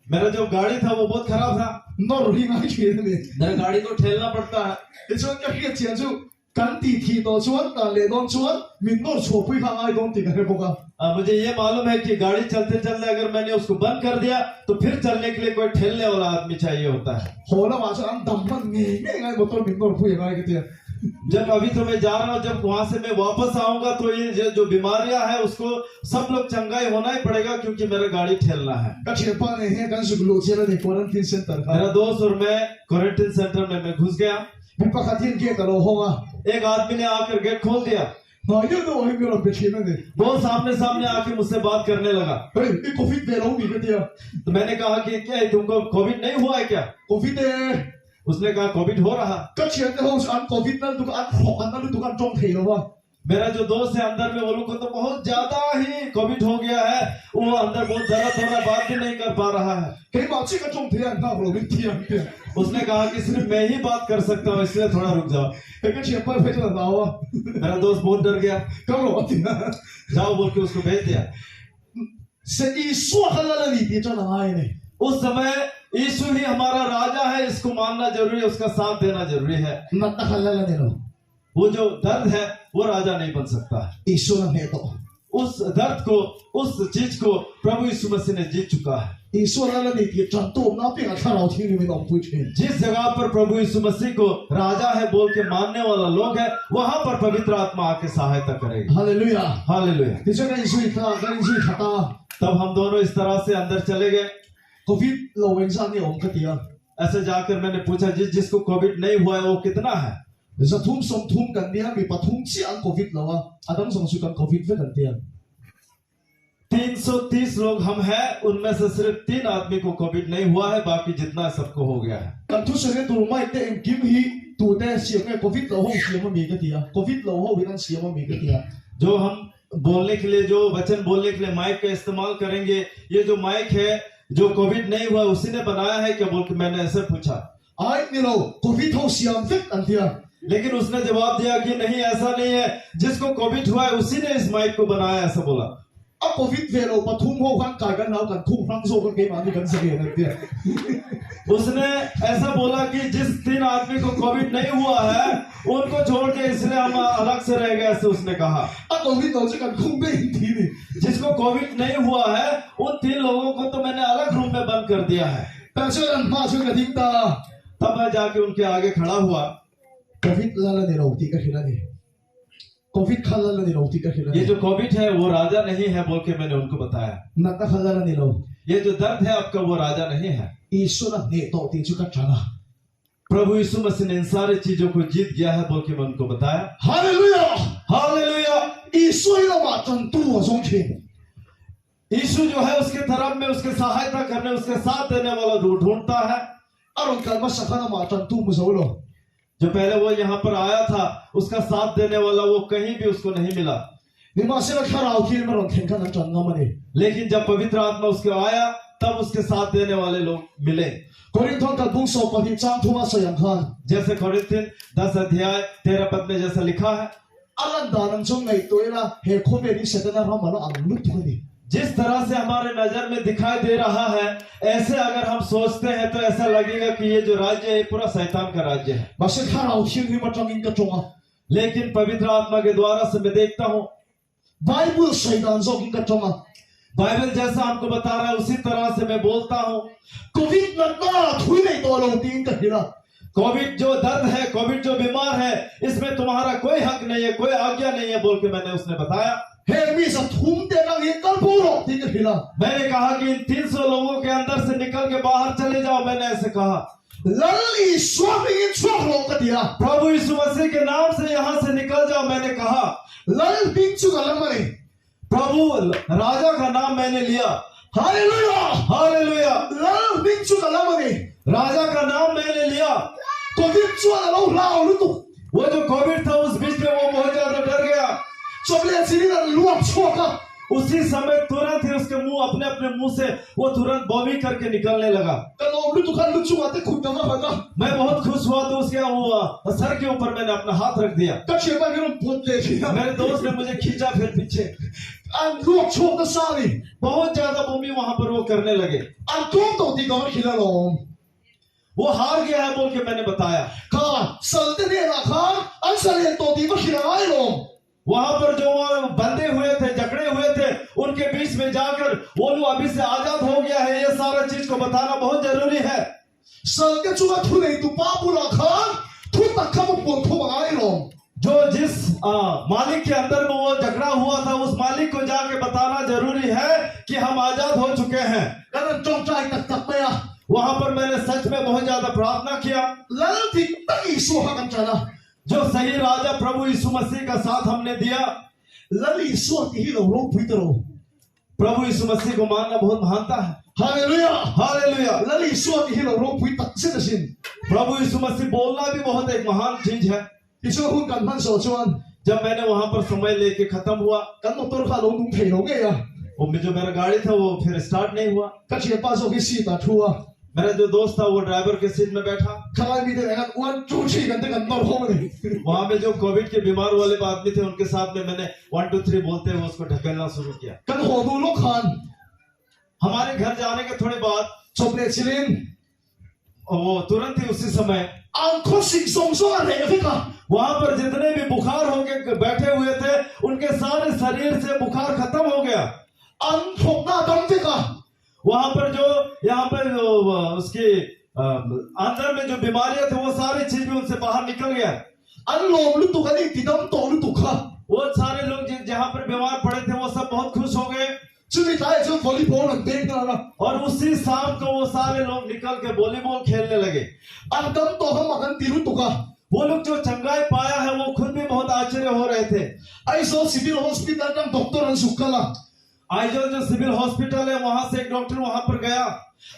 मेरा जो गाड़ी था वो बहुत खराब था, Nor ri ngai chi ni. मेरा गाड़ी को ठेलना पड़ता है। Ti chuan ka hi chian chu kan ti thi do chuan na le don chuan min nor cho pui ka ai don ti ka he boka. मुझे ये मालूम है कि गाड़ी चलते चलते अगर मैंने उसको बंद कर दिया तो फिर चलने के लिए कोई ठेलने वाला आदमी चाहिए होता है। Ho la ma chu an dam man ni me ngai motor min nor pui ngai ka dia. जब अभी तो मैं जा रहा हूँ, जब वहां से मैं वापस आऊंगा तो ये जो बीमारियां है उसको सब लोग चंगाई होना ही पड़ेगा, क्योंकि मेरा गाड़ी ठेलना है। Ka chhe pa ni he kan zuk lu chi la ni quarantine center ka. मेरा दोस्त और मैं क्वारंटाइन सेंटर में मैं घुस गया। Bi pakhatin ke ka lo ho nga. एक आदमी ने आकर गेट खोल दिया। 嗱，因為我喺嗰度俾錢你。 वो सामने सामने आके मुझसे बात करने लगा। 誒，啲 Covid 病好面嗰啲啊 तो मैंने कहा कि क्या तुमको कोविड नहीं हुआ है क्या? ，Covid 咧， उसने कहा कोविड हो रहा। 跟住咧好似按 Covid 咧，都按學按都按裝氣咯喎。 मेरा जो दोस्त है अंदर में, वो लोग को तो बहुत ज्यादा ही कोविड हो गया है। वो अंदर बहुत दर्द हो रहा है, बात भी नहीं कर पा रहा है। 起碼即刻裝體人家路邊啲人， उसने कहा कि सिर्फ मैं ही बात कर सकता हूँ, इसलिए थोड़ा रुक जाओ। 跟住幫佢咗鬧啊， मेरा दोस्त बहुत डर गया। 咁我點啊？ जाओ बोल के उसको भेज दिया। 食意說下啦，你別真係你。 उस समय यीशु ही हमारा राजा है, इसको मानना जरूरी है, उसका साथ देना जरूरी है। 乜得係啦你咯？ वो जो दर्द है वो राजा नहीं बन सकता। 意說啦你度， उस दर्द को, उस चीज को प्रभु यीशु मसीह ने जीत चुका है। 意說啦你別轉到那邊啊，看老天裏面浪費錢。 जिस जगह पर प्रभु यीशु मसीह को राजा है बोल के मानने वाला लोग है, वहां पर पवित्र आत्मा आके सहायता करेगी। 哈利路亞， हालेलुया। 你將跟意說他，跟意說他啊 तब हम दोनों इस तरह से अंदर चले गए। ，Covid 路永山呢我唔得啲啊。 ऐसे जाकर मैंने पूछा जिसको कोविड नहीं हुआ है वो कितना है? 其實通送通緊啲啊，未把通知按 Covid 路啊，阿等送說緊 Covid 非緊啲啊。 330 लोग हम हैं, उनमें से सिर्फ 3 आदमी को कोविड नहीं हुआ है, बाकी जितना सबको हो गया है। 近出上嘅道咪的唔檢起，到底是用嘅 Covid 路好似有乜味嗰啲啊？Covid 路好會當時有乜味嗰啲啊？ जो हम बोलने के लिए, जो वचन बोलने के लिए माइक का इस्तेमाल करेंगे, ये जो माइक है जो कोविड नहीं हुआ उसी ने बनाया है क्या बोल के मैंने ऐसे पूछा। 唉，你路 Covid 好似有唔 fit 緊啲啊？ लेकिन उसने जवाब दिया कि नहीं, ऐसा नहीं है, जिसको कोविड हुआ है उसी ने इस माइक को बनाया, ऐसा बोला। 啊 Covid 嘅路把通好翻戒緊口近通翻數嗰幾萬啲緊食嘢嗰啲啊？ उसने ऐसा बोला कि जिस 3 आदमी को कोविड नहीं हुआ है उनको छोड़ के इसलिए हम अलग से रह गए, ऐसे उसने कहा। 啊 Covid 路即近空俾啲你， जिसको कोविड नहीं हुआ है उन 3 लोगों को तो मैंने अलग रूम में बंद कर दिया है। 但係人馬上嘅點得 तब मैं जाके उनके आगे खड़ा हुआ। ？Covid 啦啦你路啲嘅起啦你 ，Covid 卡啦啦你路啲嘅起啦 ये 你， जो कोविड है वो राजा नहीं है बोल के मैंने उनको बताया। 嗱得卡啦啦你路， ये जो दर्द है आपका वो राजा नहीं है। 意說啦你到底就吉咗啦。 प्रभु यीशु मसीह ने इन सारी चीजों को जीत गया है बोल के मैं उनको बताया। 哈利路亞， हालेलुया। 意說啦話真多種錢。 यीशु जो है उसके तरफ में उसके सहायता करने, उसके साथ देने वाला ढूंढता है। 阿龍近乜十分啊話真多冇數咯。 जो पहले वो यहाँ पर आया था उसका साथ देने वाला वो कहीं भी उसको नहीं मिला। 你馬先啦卡老天乜龍停緊陣啱啊你。 लेकिन जब पवित्र आत्मा उसके आया तब उसके साथ देने वाले लोग मिले। 嗰啲湯近本數嗰啲爭通啊世人看， जैसे कोरिन्थियन 10 अध्याय 13 पद में जैसा लिखा है, 阿蘭大能中嚟對啦，係嗰邊啲食得啦，可能咯硬碌佢哋。 जिस तरह से हमारे नजर में दिखाई दे रहा है, ऐसे अगर हम सोचते हैं तो ऐसा लगेगा कि ये जो राज्य है पूरा शैतान का राज्य है। 馬先卡老天佢乜爭應該中啊 लेकिन पवित्र आत्मा के द्वारा से मैं देखता हूँ ，Bible 世間中應該中啊。 बाइबल जैसा हमको बता रहा है उसी तरह से मैं बोलता हूँ। Covid 嗱推嚟到路點嘅啦， कोविड जो दर्द है, कोविड जो बीमार है, इसमें तुम्हारा कोई हक नहीं है, कोई आज्ञा नहीं है बोल के मैंने उसने बताया। 係咪實通啲啦？嘢根本落點嘅啦， मैंने कहा कि इन 300 लोगों के अंदर से निकल के बाहर चले जाओ, मैंने ऐसे कहा। 你說明錯落嗰啲啊， प्रभु यीशु मसीह के नाम से यहाँ से निकल जाओ, मैंने कहा। 你邊處嘅諗乜你？ प्रभु राजा का नाम मैंने लिया। 哈利路亞， हालेलुया। 你邊處嘅諗乜你？ राजा का नाम मैंने लिया। 嗰啲做嘅老鬧你都， वो जो कोविड था उस बीच में वो बहुत ज्यादा डर गया। 做咩事呢個亂錯㗎？ उसी समय तुरंत ही उसके मुंह, अपने अपने मुंह से वो तुरंत बॉमी करके निकलने लगा। 但我呢度看到做嘅佢咁樣係㗎， मैं बहुत खुश हुआ तो उसके वो सर के ऊपर मैंने अपना हाथ रख दिया। 跟住班嗰種撥嚟嘅， मेरे दोस्त ने मुझे खींचा फिर पीछे। 按亂錯嘅沙你， बहुत ज्यादा बॉमी वहां पर वो करने लगे। 按講到啲咁嘅咯。 वो हार गया है बोल के मैंने बताया। 看神的烈啦，看按神烈到底乜起來咯？ वहां पर जो बंधे हुए थे, जकड़े हुए थे, उनके बीच में जाकर वो लोग अभी से आजाद हो गया है, ये सारा चीज को बताना बहुत जरूरी है। 神嘅做嘅出嚟到巴布啦，看佢特級嘅本土埋咯。 जो जिस मालिक के अंदर में वो जकड़ा हुआ था उस मालिक को जाके बताना जरूरी है कि हम आजाद हो चुके हैं। 有人裝債特特咩啊？ वहां पर मैंने सच में बहुत ज्यादा प्रार्थना किया। 兩條得意數下咁陣啊！ जो सही राजा प्रभु यीशु मसीह का साथ हमने दिया। 那你说第一楼龙不得喽， प्रभु यीशु मसीह को मानना बहुत महानता है। 哈利路亚， हालेलुया। 那你说第一楼龙不得真的心， प्रभु यीशु मसीह बोलना भी बहुत एक महान चीज है। 你说混干饭手穿， जब मैंने वहां पर समय लेके खत्म हुआ, 干我多卡龙龙皮龙的呀， वो जो मेरा गाड़ी था वो फिर स्टार्ट नहीं हुआ। 他前把手给洗打出啊， मेरा जो दोस्त था वो ड्राइवर के सीट में बैठा। 看外面的人弯出去跟这个闹红的， वहां में जो कोविड के बीमार वाले आदमी थे उनके साथ में मैंने 1 2 3 बोलते हुए उसको ढकेलना शुरू किया। 跟火都落看， हमारे घर जाने के थोड़े बाद 做不了起灵， वो तुरंत ही उसी समय 安可心松松啊，哪个这个？ वहां पर जितने भी बुखार होके बैठे हुए थे उनके सारे शरीर से बुखार खत्म हो गया। 安从那当这个， वहां पर जो यहाँ पर जो उसकी अंदर में जो बीमारियां थी वो सारी चीज भी उनसे बाहर निकल गया। 安龙你读个你地当多你读卡， वो सारे लोग जहाँ पर बीमार पड़े थे वो सब बहुत खुश हो गए। 这里打一场火力波能顶个了， और उसी शाम को वो सारे लोग निकल के वॉलीबॉल खेलने लगे। 安咁多咁嘛跟地路读啊， वो लोग जो चंगाई पाया है वो खुद भी बहुत आश्चर्य हो रहे थे। 哎说सिविल हॉस्पिटल का डॉक्टर अन सुख कला, आइजोल जो सिविल हॉस्पिटल है वहां से एक डॉक्टर वहां पर गया।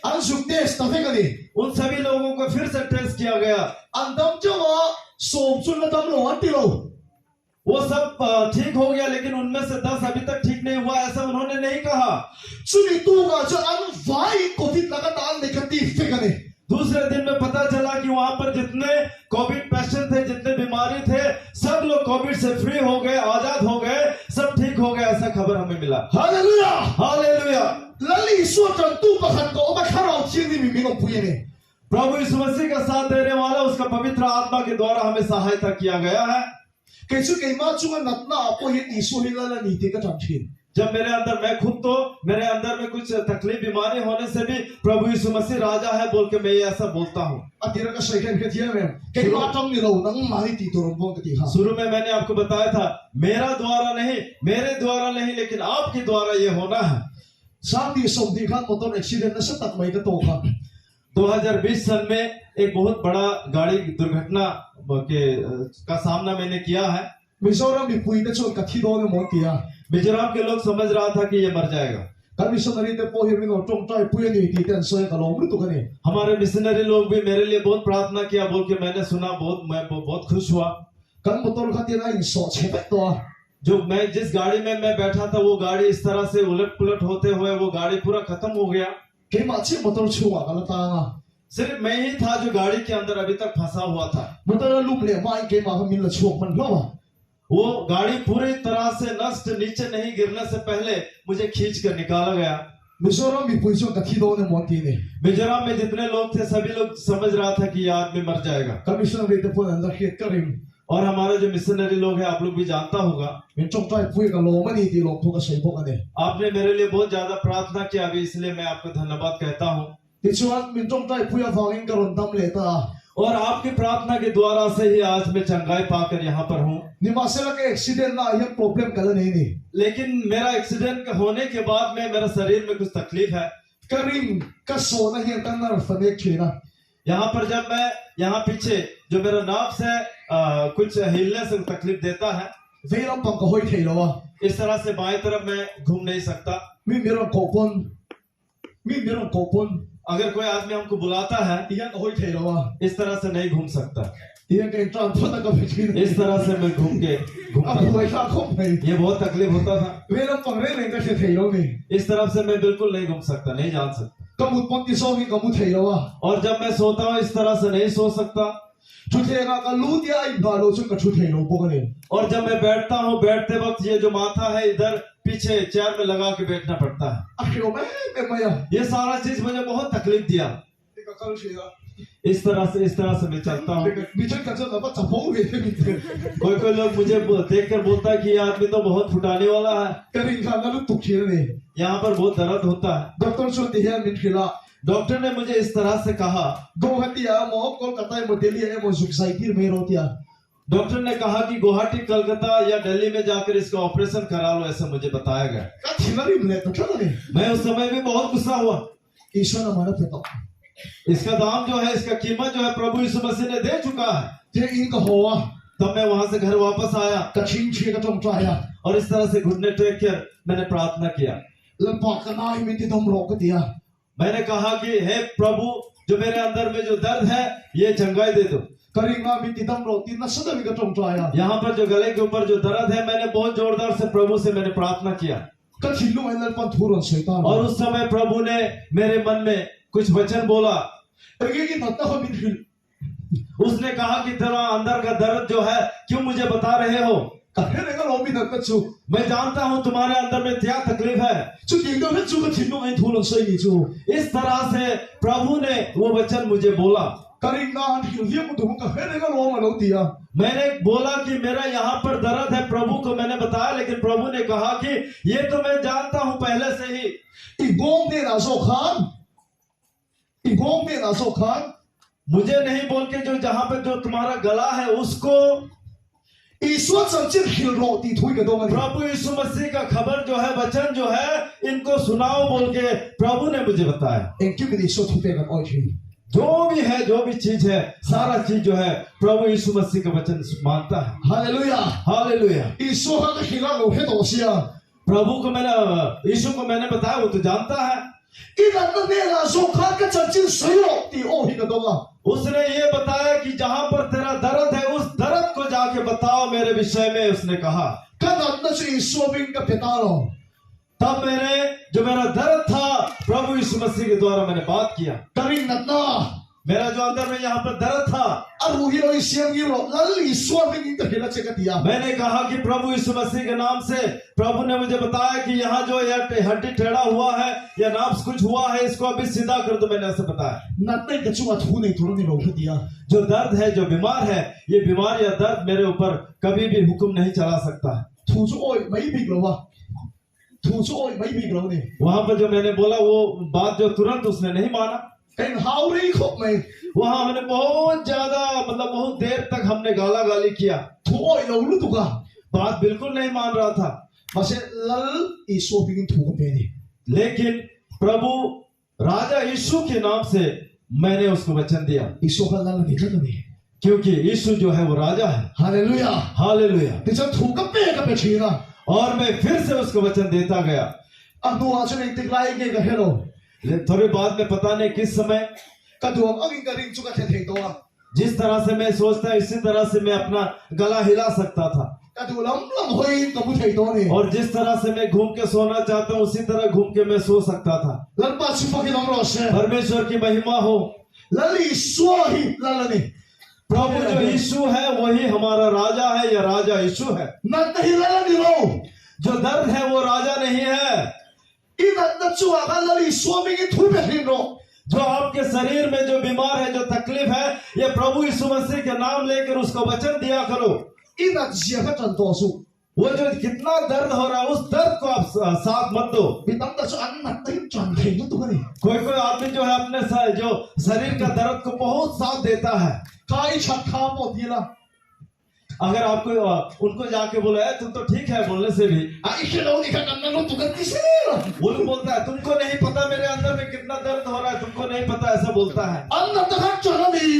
安सुख टेस्ट तफे का दी, उन सभी लोगों को फिर से टेस्ट किया गया। 安当就我手准了当龙安地喽， वो सब ठीक हो गया लेकिन उनमें से 10 अभी तक ठीक नहीं हुआ ऐसा उन्होंने नहीं कहा। 这里读个就安怀过去那个答案那个地费个呢， दूसरे दिन में पता चला कि वहां पर जितने कोविड पेशेंट थे जितने बीमारी थे सब लोग कोविड से फ्री हो गए, आजाद हो गए, सब ठीक हो गए, ऐसा खबर हमें मिला। 哈利路亚， हालेलुया। 那你说这都不看过，我们看到经里明明我不认呢， प्रभु यीशु मसीह का साथ देने वाला उसका पवित्र आत्मा के द्वारा हमें सहायता किया गया है। 给出给妈中个那不认你说的那你这个长篇。 जब मेरे अंदर मैं खुद तो मेरे अंदर में कुछ तकलीफ बीमारी होने से भी प्रभु यीशु मसीह राजा है बोल के मैं ये ऐसा बोलता हूँ। 啊，第二个水看看见没有？给妈中的路能买地多人帮个地方。 शुरू में मैंने आपको बताया था मेरा द्वारा नहीं, मेरे द्वारा नहीं लेकिन आपके द्वारा ये होना है। 上帝送地看我都来去的那是特美的多看。 2020 सन में एक बहुत बड़ा गाड़ी दुर्घटना का सामना मैंने किया है। 没说让你不的做个提多的问题啊。 मिजोरम के लोग समझ रहा था कि ये मर जाएगा। 咱们说那里的保险那种重在不愿意地点所以个路都个呢。 हमारे मिशनरी लोग भी मेरे लिए बहुत प्रार्थना किया बोल के मैंने सुना, मैं बहुत खुश हुआ। 跟我都看见那人所切不多。 जो मैं जिस गाड़ी में मैं बैठा था वो गाड़ी इस तरह से उलट पुलट होते हुए वो गाड़ी पूरा खत्म हो गया। 给马车我都出啊个了当啊。 सिर्फ मैं ही था जो गाड़ी के अंदर अभी तक फंसा हुआ था। 我都要路不了买给马个民了出门了嘛。 वो गाड़ी पूरी तरह से नष्ट नीचे नहीं गिरने से पहले मुझे खींच कर निकाला गया। 没说让你不做个提多的问题呢。 मिजोरम में जितने लोग थे सभी लोग समझ रहा था कि ये आदमी मर जाएगा। 咱们说那里的不能在黑个人， और हमारे जो मिशनरी लोग हैं आप लोग भी जानता होगा। 民众在不一个路么你的路铺个水铺个呢。 आपने मेरे लिए बहुत ज्यादा प्रार्थना किया, अभी इसलिए मैं आपको धन्यवाद कहता हूँ। 你说民众在不要放一个人当来的。 और आपकी प्रार्थना के द्वारा से ही आज मैं चंगाई पाकर यहाँ पर हूँ। 你马上那个 accident 那一 problem 个了你呢？ लेकिन मेरा एक्सीडेंट होने के बाद में मेरे शरीर में कुछ तकलीफ है। 个人个手那些跟那分裂去了。 यहाँ पर जब मैं यहाँ पीछे जो मेरा नाभ से कुछ हिलने से तकलीफ देता है, 非常棒个会提了啊！ इस तरह से बाएं तरफ मैं घूम नहीं सकता। 咪咪人高分，咪咪人高分， अगर कोई आदमी हमको बुलाता है 一样个会提了啊！ इस तरह से नहीं घूम सकता। 一样给转破那个回去。 इस तरह से मैं घूमता 啊，不会他空没， ये बहुत तकलीफ होता था। 非常棒的人个是提了你， इस तरफ से मैं बिल्कुल नहीं घूम सकता, नहीं जान सकता। 根本帮你说你根本提了啊！ और जब मैं सोता हूँ इस तरह से नहीं सो सकता। 出提那个路的哎，马路上个出提了不个呢？ और जब मैं बैठता हूँ बैठते वक्त ये जो माथा है इधर पीछे चेयर में लगा के बैठना पड़ता है। 啊，有没没呀？ ये सारा चीज मुझे बहुत तकलीफ दिया। 这个刚学啊， इस तरह से मैं चलता 这 हूँ। 个你这个真的把怎么给这名字？ कोई लोग मुझे देख कर बोलता है कि ये आदमी तो बहुत फुटाने वाला है। 跟你看那都堵起了呢。 यहाँ पर बहुत दर्द होता है। डॉक्टर 说底下名去了。 डॉक्टर ने मुझे इस तरह से कहा, गुवाहाटिया मो कोलकाता में दिल्ली है मो सोसाइटी में रोतिया डॉक्टर ने कहा कि गुवाहाटी कलकत्ता या दिल्ली में जाकर इसका ऑपरेशन करा लो, ऐसा मुझे बताया गया। का थिलरी मिले तो चलो ने मैं उस समय भी बहुत गुस्सा हुआ। ईश्वर ने माना तो इसका दाम जो है, इसका कीमत जो है प्रभु यीशु मसीह ने दे चुका है। जे इनका हुआ तब मैं वहां से घर वापस आया กระชิงเชียกระจงใจอ่ะ और इस तरह से घुटने टेक कर मैंने प्रार्थना किया แล้วปากกันนายมีที่ดำรอกกันเดีย मैंने कहा कि हे प्रभु जो मेरे अंदर में जो दर्द है ये चंगाई दे दो กระริงนามีที่ดำรอกที่นัสดามีกระจงใจอ่ะ यहाँ पर जो गले के ऊपर जो दर्द है मैंने बहुत जोरदार से प्रभु से मैंने प्रार्थना किया กระชิงลูกไอ้เล่นปันทุรนใส่ตา और उस समय प्रभु ने मेरे मन में कुछ वचन बोला ไอ้เงี้ยนัดตาเขามีถึง उसने कहा कि तेरा अंदर का दर्द जो है क्यों मुझे बता रहे हो กระเทศก็เรามีนัดกระจู मैं जानता हूं तुम्हारे अंदर में क्या तकलीफ है จุดยิงก็ให้จูกระชิงลูกไอ้ทุรนใส่จู इस तरह से प्रभु ने वो वचन मुझे बोला กระริงนาที่เรียกมันถูกกระเทศก็ร้องมาแล้วเดีย मैंने बोला कि मेरा यहाँ पर दर्द है प्रभु को मैंने बताया लेकिन प्रभु ने कहा कि ये तो मैं जानता हूं पहले से ही อีกงเนี่ยนะโซคานอีกงเนี่ยนะโซคาน मुझे नहीं बोल के जो जहां पे जो तुम्हारा गला है उसको อีสวดสังเจิตหิลโรตีทุยกระโดมัน प्रभु यीशु मसीह का खबर जो है वचन जो है इनको सुनाओ बोल के प्रभु ने मुझे बताया เองคิดไม่ดีสวดทุกเรื่องกันอ้อยที जो भी है जो भी चीज है सारा चीज जो है प्रभु यीशु मसीह का वचन मानता है ฮาเลลูยา हालेलुया อีสวดก็หิลโรให้ตัวเสีย प्रभु को मैंने यीशु को मैंने बताया वो तो जानता है อีนั่นเนี่ยนะโซคานก็จะจิ้นสยบตีโอ้หิกระโดมัน उसने ये बताया कि जहां पर तेरा दर्द है उस दर्द को जाके बताओ मेरे विषय में उसने कहा ก็นั่นน่ะสิอีสวดวิ่งกับเพตาโล तब मैंने जो मेरा दर्द था प्रभु यीशु मसीह के द्वारा मैंने बात किया กระริงนัดนะ मेरा जो अंदर में यहाँ पर दर्द था อารูฮิโรอีเสียงฮิโรแล้วอีสวดวิ่งกับเพตาเจกติยา मैंने कहा कि प्रभु यीशु मसीह के नाम से प्रभु ने मुझे बताया कि यहाँ जो यह हड्डी टेढ़ा हुआ है या नाप्स कुछ हुआ है इसको अभी सीधा कर दो मैंने ऐसे बताया นัดเนี่ยกระจูว่าทุนในทุนในโลกเดีย जो दर्द है जो बीमार है ये बीमार या दर्द मेरे ऊपर कभी भी हुक्म नहीं चला सकता है ถูจูโอ้ยไม่บิกหรอวะถูจูโอ้ยไม่บิกหรอเนี่ย वहां पर जो मैंने बोला वो बात जो तुरंत उसने नहीं माना เอ็งฮาวรีคบไหม वहां हमने बहुत ज्यादा मतलब बहुत देर तक हमने गाला गाली किया ถูโอ้ยเรารู้ตัวกัน बात बिल्कुल नहीं मान रहा था มาเสร็จแล้วอีสวดวิ่งถูกกันไปนี่ लेकिन प्रभु राजा यीशु के नाम से मैंने उसको वचन दिया อีสวดกันแล้วนี่กันนี่ क्योंकि यीशु जो है वो राजा है ฮาเลลูยา हालेलुया ที่จะถูกกันไปชีนะ और मैं फिर से उसको वचन देता गया อันตัวฉันเองติดไล่เงี้ยกับเฮโร่ लेकिन थोड़ी बाद में पता नहीं किस समय กระดวงอังกฤษจุกเทเทตัว जिस तरह से मैं सोचता इसी तरह से मैं अपना गला हिला सकता था กระดูล้ำหอยกับผู้ชายตัวนี่ और जिस तरह से मैं घूम के सोना चाहता हूँ उसी तरह घूम के मैं सो सकता था แล้วป้าชิฟกิน้องรอเซ่ परमेश्वर की महिमा हो แล้วอีสวดฮิแล้วนี่ प्रभु जो यीशु है वही हमारा राजा है या राजा यीशु है นั่นที่แล้วนี่เรา जो दर्द है वो राजा नहीं है อีนั่นจั่วกันแล้วอีสวดวิ่งถูกไปที่โล जो आपके शरीर में जो बीमार है जो तकलीफ है ये प्रभु यीशु मसीह के नाम लेकर उसको वचन दिया करो อีนั่นเสียก็จันตัวสู้ वो जो कितना दर्द हो रहा है उस दर्द को आप साथ मत दो พี่ตั้งแต่อันนั้นตีจันเห็นตัวนี่ कोई कोई आदमी जो है अपने जो शरीर का दर्द को बहुत साथ देता है กายฉัดขาหมดทีละ अगर आपको उनको जाके बोला है तुम तो ठीक है बोलने से भी ไอ้เชี่ยเรานี่ขนาดนั้นเราตัวกันที่เสีย वो लोग बोलता है तुमको नहीं पता मेरे अंदर में कितना दर्द हो रहा है तुमको नहीं पता ऐसा बोलता है อันนั้นตะขัดจันนี่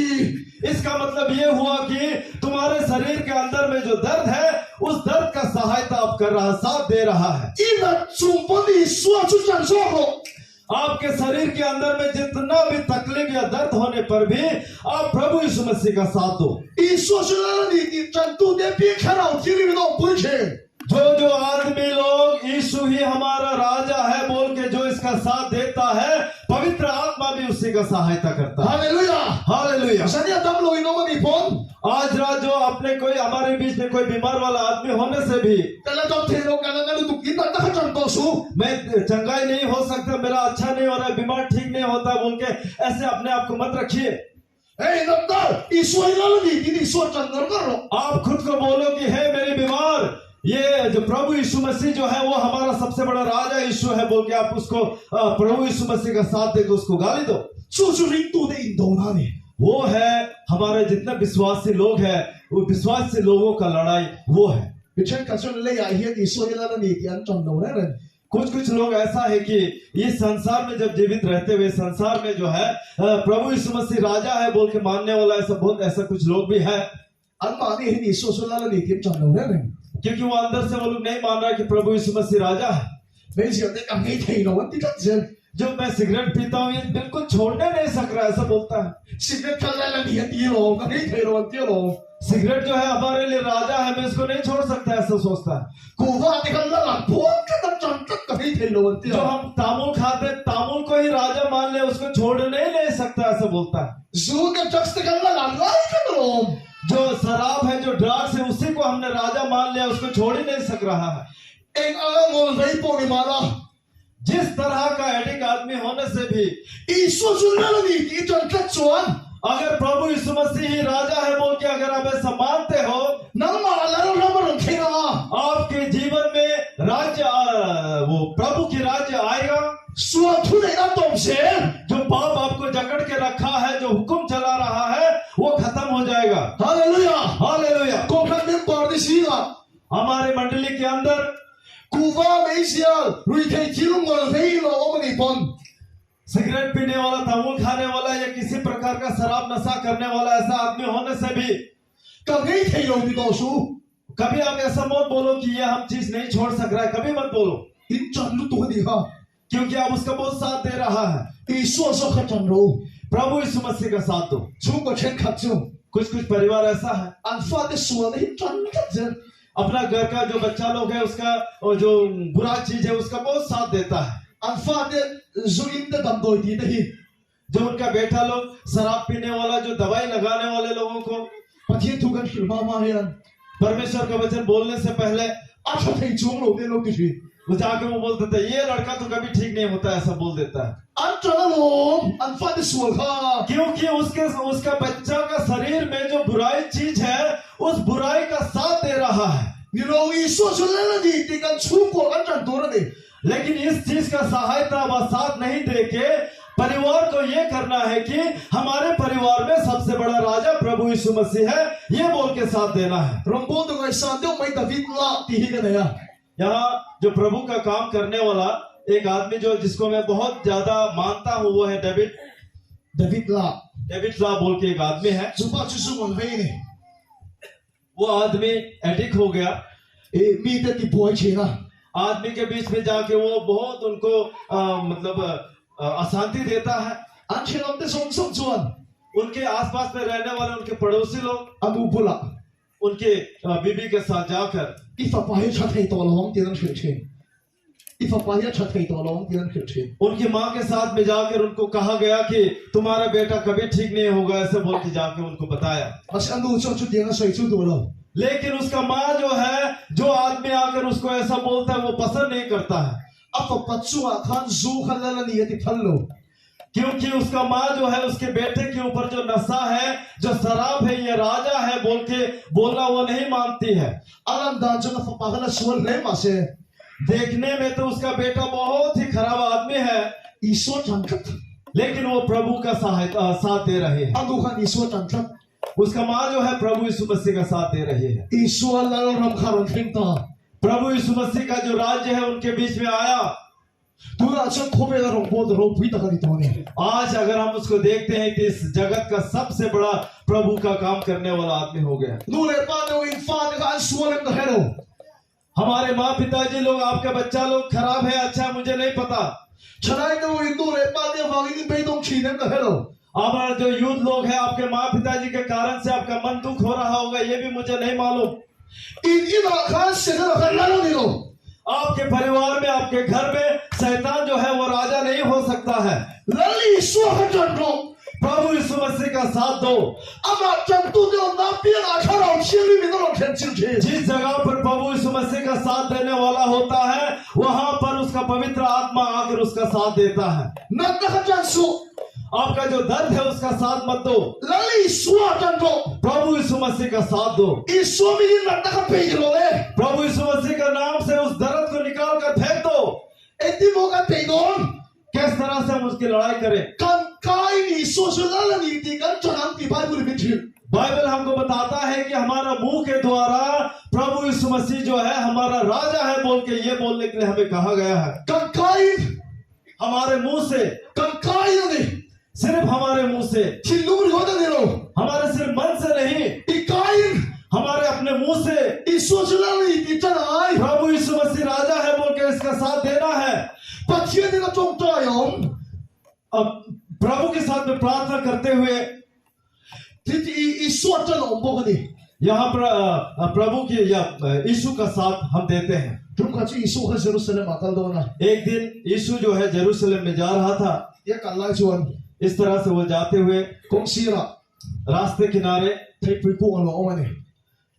इसका मतलब ये हुआ कि तुम्हारे शरीर के अंदर में जो दर्द है उस दर्द का सहायता आप कर रहा साथ दे रहा है อีนั่นจุ่มปนีสวดจุจันโซ่ आपके शरीर के अंदर में जितना भी तकलीफ या दर्द होने पर भी आप प्रभु यीशु मसीह का साथ दो อีสวดจุแล้วนี่อีจันตัวเดียพี่แค่เราที่นี่ไม่ต้องพูดเช जो जो आदमी लोग यीशु ही हमारा राजा है बोल के जो इसका साथ देता है पवित्र आत्मा भी उसी का सहायता करता है ฮาเลลูยา हालेलुया ฉันเนี่ยตั้งลอยน้องมันอีพน आज रात जो अपने कोई हमारे बीच में कोई बीमार वाला आदमी होने से भी แต่ละจอมเทโลกันแล้วตุกกินนั่นตะขัดจันตัวสู้ मैं चंगाई नहीं हो सकता मेरा अच्छा नहीं हो रहा है बीमार ठीक नहीं होता बोल के ऐसे अपने आप को मत रखिए เฮ้ยนั่นตาอีสวยแล้วนี่ที่นี่สวดจันนั่นก็รอ आप खुद को बोलो कि हे मेरे बीमार ये जो प्रभु यीशु मसीह जो है वो हमारा सबसे बड़ा राजा यीशु है बोल के आप उसको प्रभु यीशु मसीह का साथ देकर उसको गाली दो จู่จู่ริงตัวได้อินโดนานี่ वो है हमारे जितने विश्वासी लोग हैं वो विश्वासी लोगों का लड़ाई वो है เป็นเช่นกันส่วนเลยไอ้เฮียอีสวยแล้วนี่ที่อันจันโดนั่นเลย कुछ कुछ लोग ऐसा है कि इस संसार में जब जीवित रहते हुए संसार में जो है प्रभु यीशु मसीह राजा है बोल के मानने वाला ऐसा बहुत ऐसा कुछ लोग भी है อันมานี่ให้นี่สู้สู้แล้วนี่เตรียมจังเราเนี่ย क्योंकि वो अंदर से वो लोग नहीं मान रहा कि प्रभु यीशु मसीह राजा है। ไม่เชื่อได้กับนี่ที่เราวันที่ตัดเจน जो मैं सिगरेट पीता हूँ ये बिल्कुल छोड़ने नहीं सक रहा, ऐसा बोलता है। สิ่งที่ท่านแล้วนี่ที่เรากับนี่ที่เราวันที่เรา सिगरेट जो है हमारे लिए राजा है, मैं इसको नहीं छोड़ सकता, ऐसा सोचता है। กูว่าที่กันแล้วหลังพ้นก็ต้องจังกับนี่ที่เราวันที่ जो เรา हम तामुल खाते तामुल को ही राजा मान ले, उसको छोड़ नहीं ले सकता, ऐसा बोलता है। สู้กับจักรที่กันแล้วหลังไล่กันเรา जो शराब है, जो ड्रग्स है, उसी को हमने राजा मान लिया, उसको छोड़ ही नहीं सक रहा है। เองเอาเงินไปปนมาละ जिस तरह का एडिक्ट आदमी होने से भी อีสู้สู้แล้วนี่ที่จังกัดชวน अगर प्रभु यीशु मसीह ही राजा है बोल के अगर आप ऐसा मानते हो, นั่งมาแล้วเราไม่ต้องเที่ยว आपके जीवन में राज्य वो प्रभु की राज्य आएगा। ส่วนทุเรศนั่นตรงเสีย जो पाप आपको जकड़ के रखा है, जो हुक्म चला रहा है, वो खत्म हो जाएगा। ฮาเลลูยา हालेलुया। กูพันเป็นปอร์ดิซีละ हमारे मंडली के अंदर กูว่าไม่เสียรุยเทที่ลุงเงินที่เราไม่ได้ปน सिगरेट पीने वाला, तमुल खाने वाला या किसी प्रकार का शराब नशा करने वाला ऐसा आदमी होने से भी กับนี่ที่เราที่ต่อสู้ कभी आप ऐसा मत बोलो कि ये हम चीज नहीं छोड़ सक रहा है, कभी मत बोलो, อินจันรู้ตัวดีค่ะ क्योंकि आप उसका बहुत साथ दे रहा है। อีสู้สู้ขัดจันรู้ प्रभु यीशु मसीह का साथ दो। สู้กับเช่นขัดจู कुछ कुछ परिवार ऐसा है, อันฟ้าได้ส่วนที่จันกัดเจน अपना घर का जो बच्चा लोग है उसका और जो बुरा चीज है उसका बहुत साथ देता है। อันฟ้าได้จุอินได้ดำโดยดีได้ जो उनका बेटा लोग शराब पीने वाला, जो दवाई लगाने वाले लोगों को ประเทศทุกกันหิวมาเฮียน परमेश्वर का वचन बोलने से पहले อาชาที่จงเราได้เราดี वो जाके वो बोल देता है ये लड़का तो कभी ठीक नहीं होता, ऐसा बोल देता है। อันจันลงอันฟ้าได้ส่วนค่ะ क्योंकि उसका बच्चा का शरीर में जो बुराई चीज है, उस बुराई का साथ दे रहा है। นี่เราอีสู้สู้แล้วนี่ที่กันสู้กว่ากันจันตัวนั่นเอง लेकिन इस चीज का सहायता व साथ नहीं देके परिवार को ये करना है कि हमारे परिवार में सबसे बड़ा राजा प्रभु यीशु मसीह है, ये बोल के साथ देना है। เราพูดถึงไอ้ซาเดียวไม่ดาวิดละที่กันเนี่ย यहाँ जो प्रभु का काम करने वाला एक आदमी जो जिसको मैं बहुत ज्यादा मानता हूँ वो है डेविड ดาวิดละ ला बोल के एक आदमी है। สุภาพชุสุมันให้เนี่ย वो आदमी एडिक्ट हो गया। มีแต่ที่ป่วยเชียนะ आदमी के बीच में जाके वो बहुत उनको मतलब अशांति देता है। อันเชื่อเราได้ส่งส่งชวน उनके आसपास में रहने वाले उनके पड़ोसी लोग อันดูบุละ उनके बीबी के साथ जाकर อีฝ่ายชัดให้ตัวร้องเตียนเขียวเชนอีฝ่ายชัดให้ตัวร้องเตียนเขียวเชน उनकी माँ के साथ में जाकर उनको कहा गया कि तुम्हारा बेटा कभी ठीक नहीं होगा, ऐसे बोल के जाके उनको बताया। อาฉันดูช่วงชุดเตียนใส่ชุดตัวเรา लेकिन उसका माँ जो है, जो आदमी आकर उसको ऐसा बोलता है वो पसंद नहीं करता है। อัฟปัจจุบันขันซูขันแล้วนี่ที่พันโล क्योंकि उसका माँ जो है उसके बेटे के ऊपर जो नशा है, जो शराब है, ये राजा है बोल के बोलना वो नहीं मानती है। อันนั้นด่านจงฝ่ายกันส่วนเล่มาเสีย देखने में तो उसका बेटा बहुत ही खराब आदमी है, อีส่วนจันทัด लेकिन वो प्रभु का साथ दे रहे हैं। อันดูขันอีส่วนจันทัด उसका माँ जो है प्रभु यीशु मसीह का साथ दे रही है। อีส่วนแล้วรำคาญทิ้งตา प्रभु यीशु मसीह का जो राज्य है उनके बीच में आया। ตัวเราฉันคบกันรองพูดรองพิจารณาตัวนี้ आज अगर हम उसको देखते हैं कि इस जगत का सबसे बड़ा प्रभु का काम करने वाला आदमी हो गया। นู่นเลยป้าเดียวอินฟ้าเนี่ยอันส่วนเล่ก็เฮโร่ हमारे माँ पिताजी लोग, आपका बच्चा लोग खराब है, अच्छा मुझे नहीं पता। ฉะนั้นดูอินนู่นเลยป้าเดียวฟังอินไปต้องฉีดเนี่ยก็เฮโร่ हमारा जो यूथ लोग हैं, आपके माँ पिताजी के कारण से आपका मन दुख हो रहा होगा, ये भी मुझे नहीं मालूम। อินอาคารเสร็จแล้วกันแล้วนี่โล आपके परिवार में, आपके घर में शैतान जो है वो राजा नहीं हो सकता है। แล้วอีส่วนกันจันโล प्रभु यीशु मसीह का साथ दो। อามาจันตุเดียวนับเปียอาคารเราเชื่อมีมีต้องลงแข่งชิงเช जिस जगह पर प्रभु यीशु मसीह का साथ देने वाला होता है, वहां पर उसका पवित्र आत्मा आकर उसका साथ देता है। นักนักจันสุ आपका जो दर्द है उसका साथ मत दो, แล้วอีส่วนจันโล प्रभु यीशु मसीह का साथ दो। อีส่วนมีนักนักไปกิโลเลย प्रभु यीशु मसीह का नाम से उस दर्द को निकाल कर फेंक दो। เอ็ดดี้โมกันไปโดน किस तरह से हम उसकी लड़ाई करें? กันกายอีส่วนสุดแล้วนี่ที่กันจนอันที่ไบเบิลไม่ถือ बाइबल हमको बताता है कि हमारा मुंह के द्वारा प्रभु यीशु मसीह जो है हमारा राजा है बोल के ये बोलने के लिए हमें कहा गया है। กันกาย हमारे मुंह से กันกายนี่ सिर्फ हमारे मुंह से, 天路里头的那种， हमारे सिर्फ मन से नहीं, 你答应， हमारे अपने मुंह से 你说出来了，你真爱， प्रभु यीशु मसीह राजा है बोल के इसका साथ देना है। 把天那个众大勇， अब प्रभु के साथ में प्रार्थना करते हुए 你说真了，我不跟你。 यहाँ पर प्रभु की या यीशु का साथ हम देते हैं। 如果去说和耶路撒冷马登多呢， एक दिन यीशु जो है जेरूशलेम में जा रहा था, 一赶来就问 इस तरह से वो जाते हुए 公司了， रास्ते किनारे 他背过了我呢，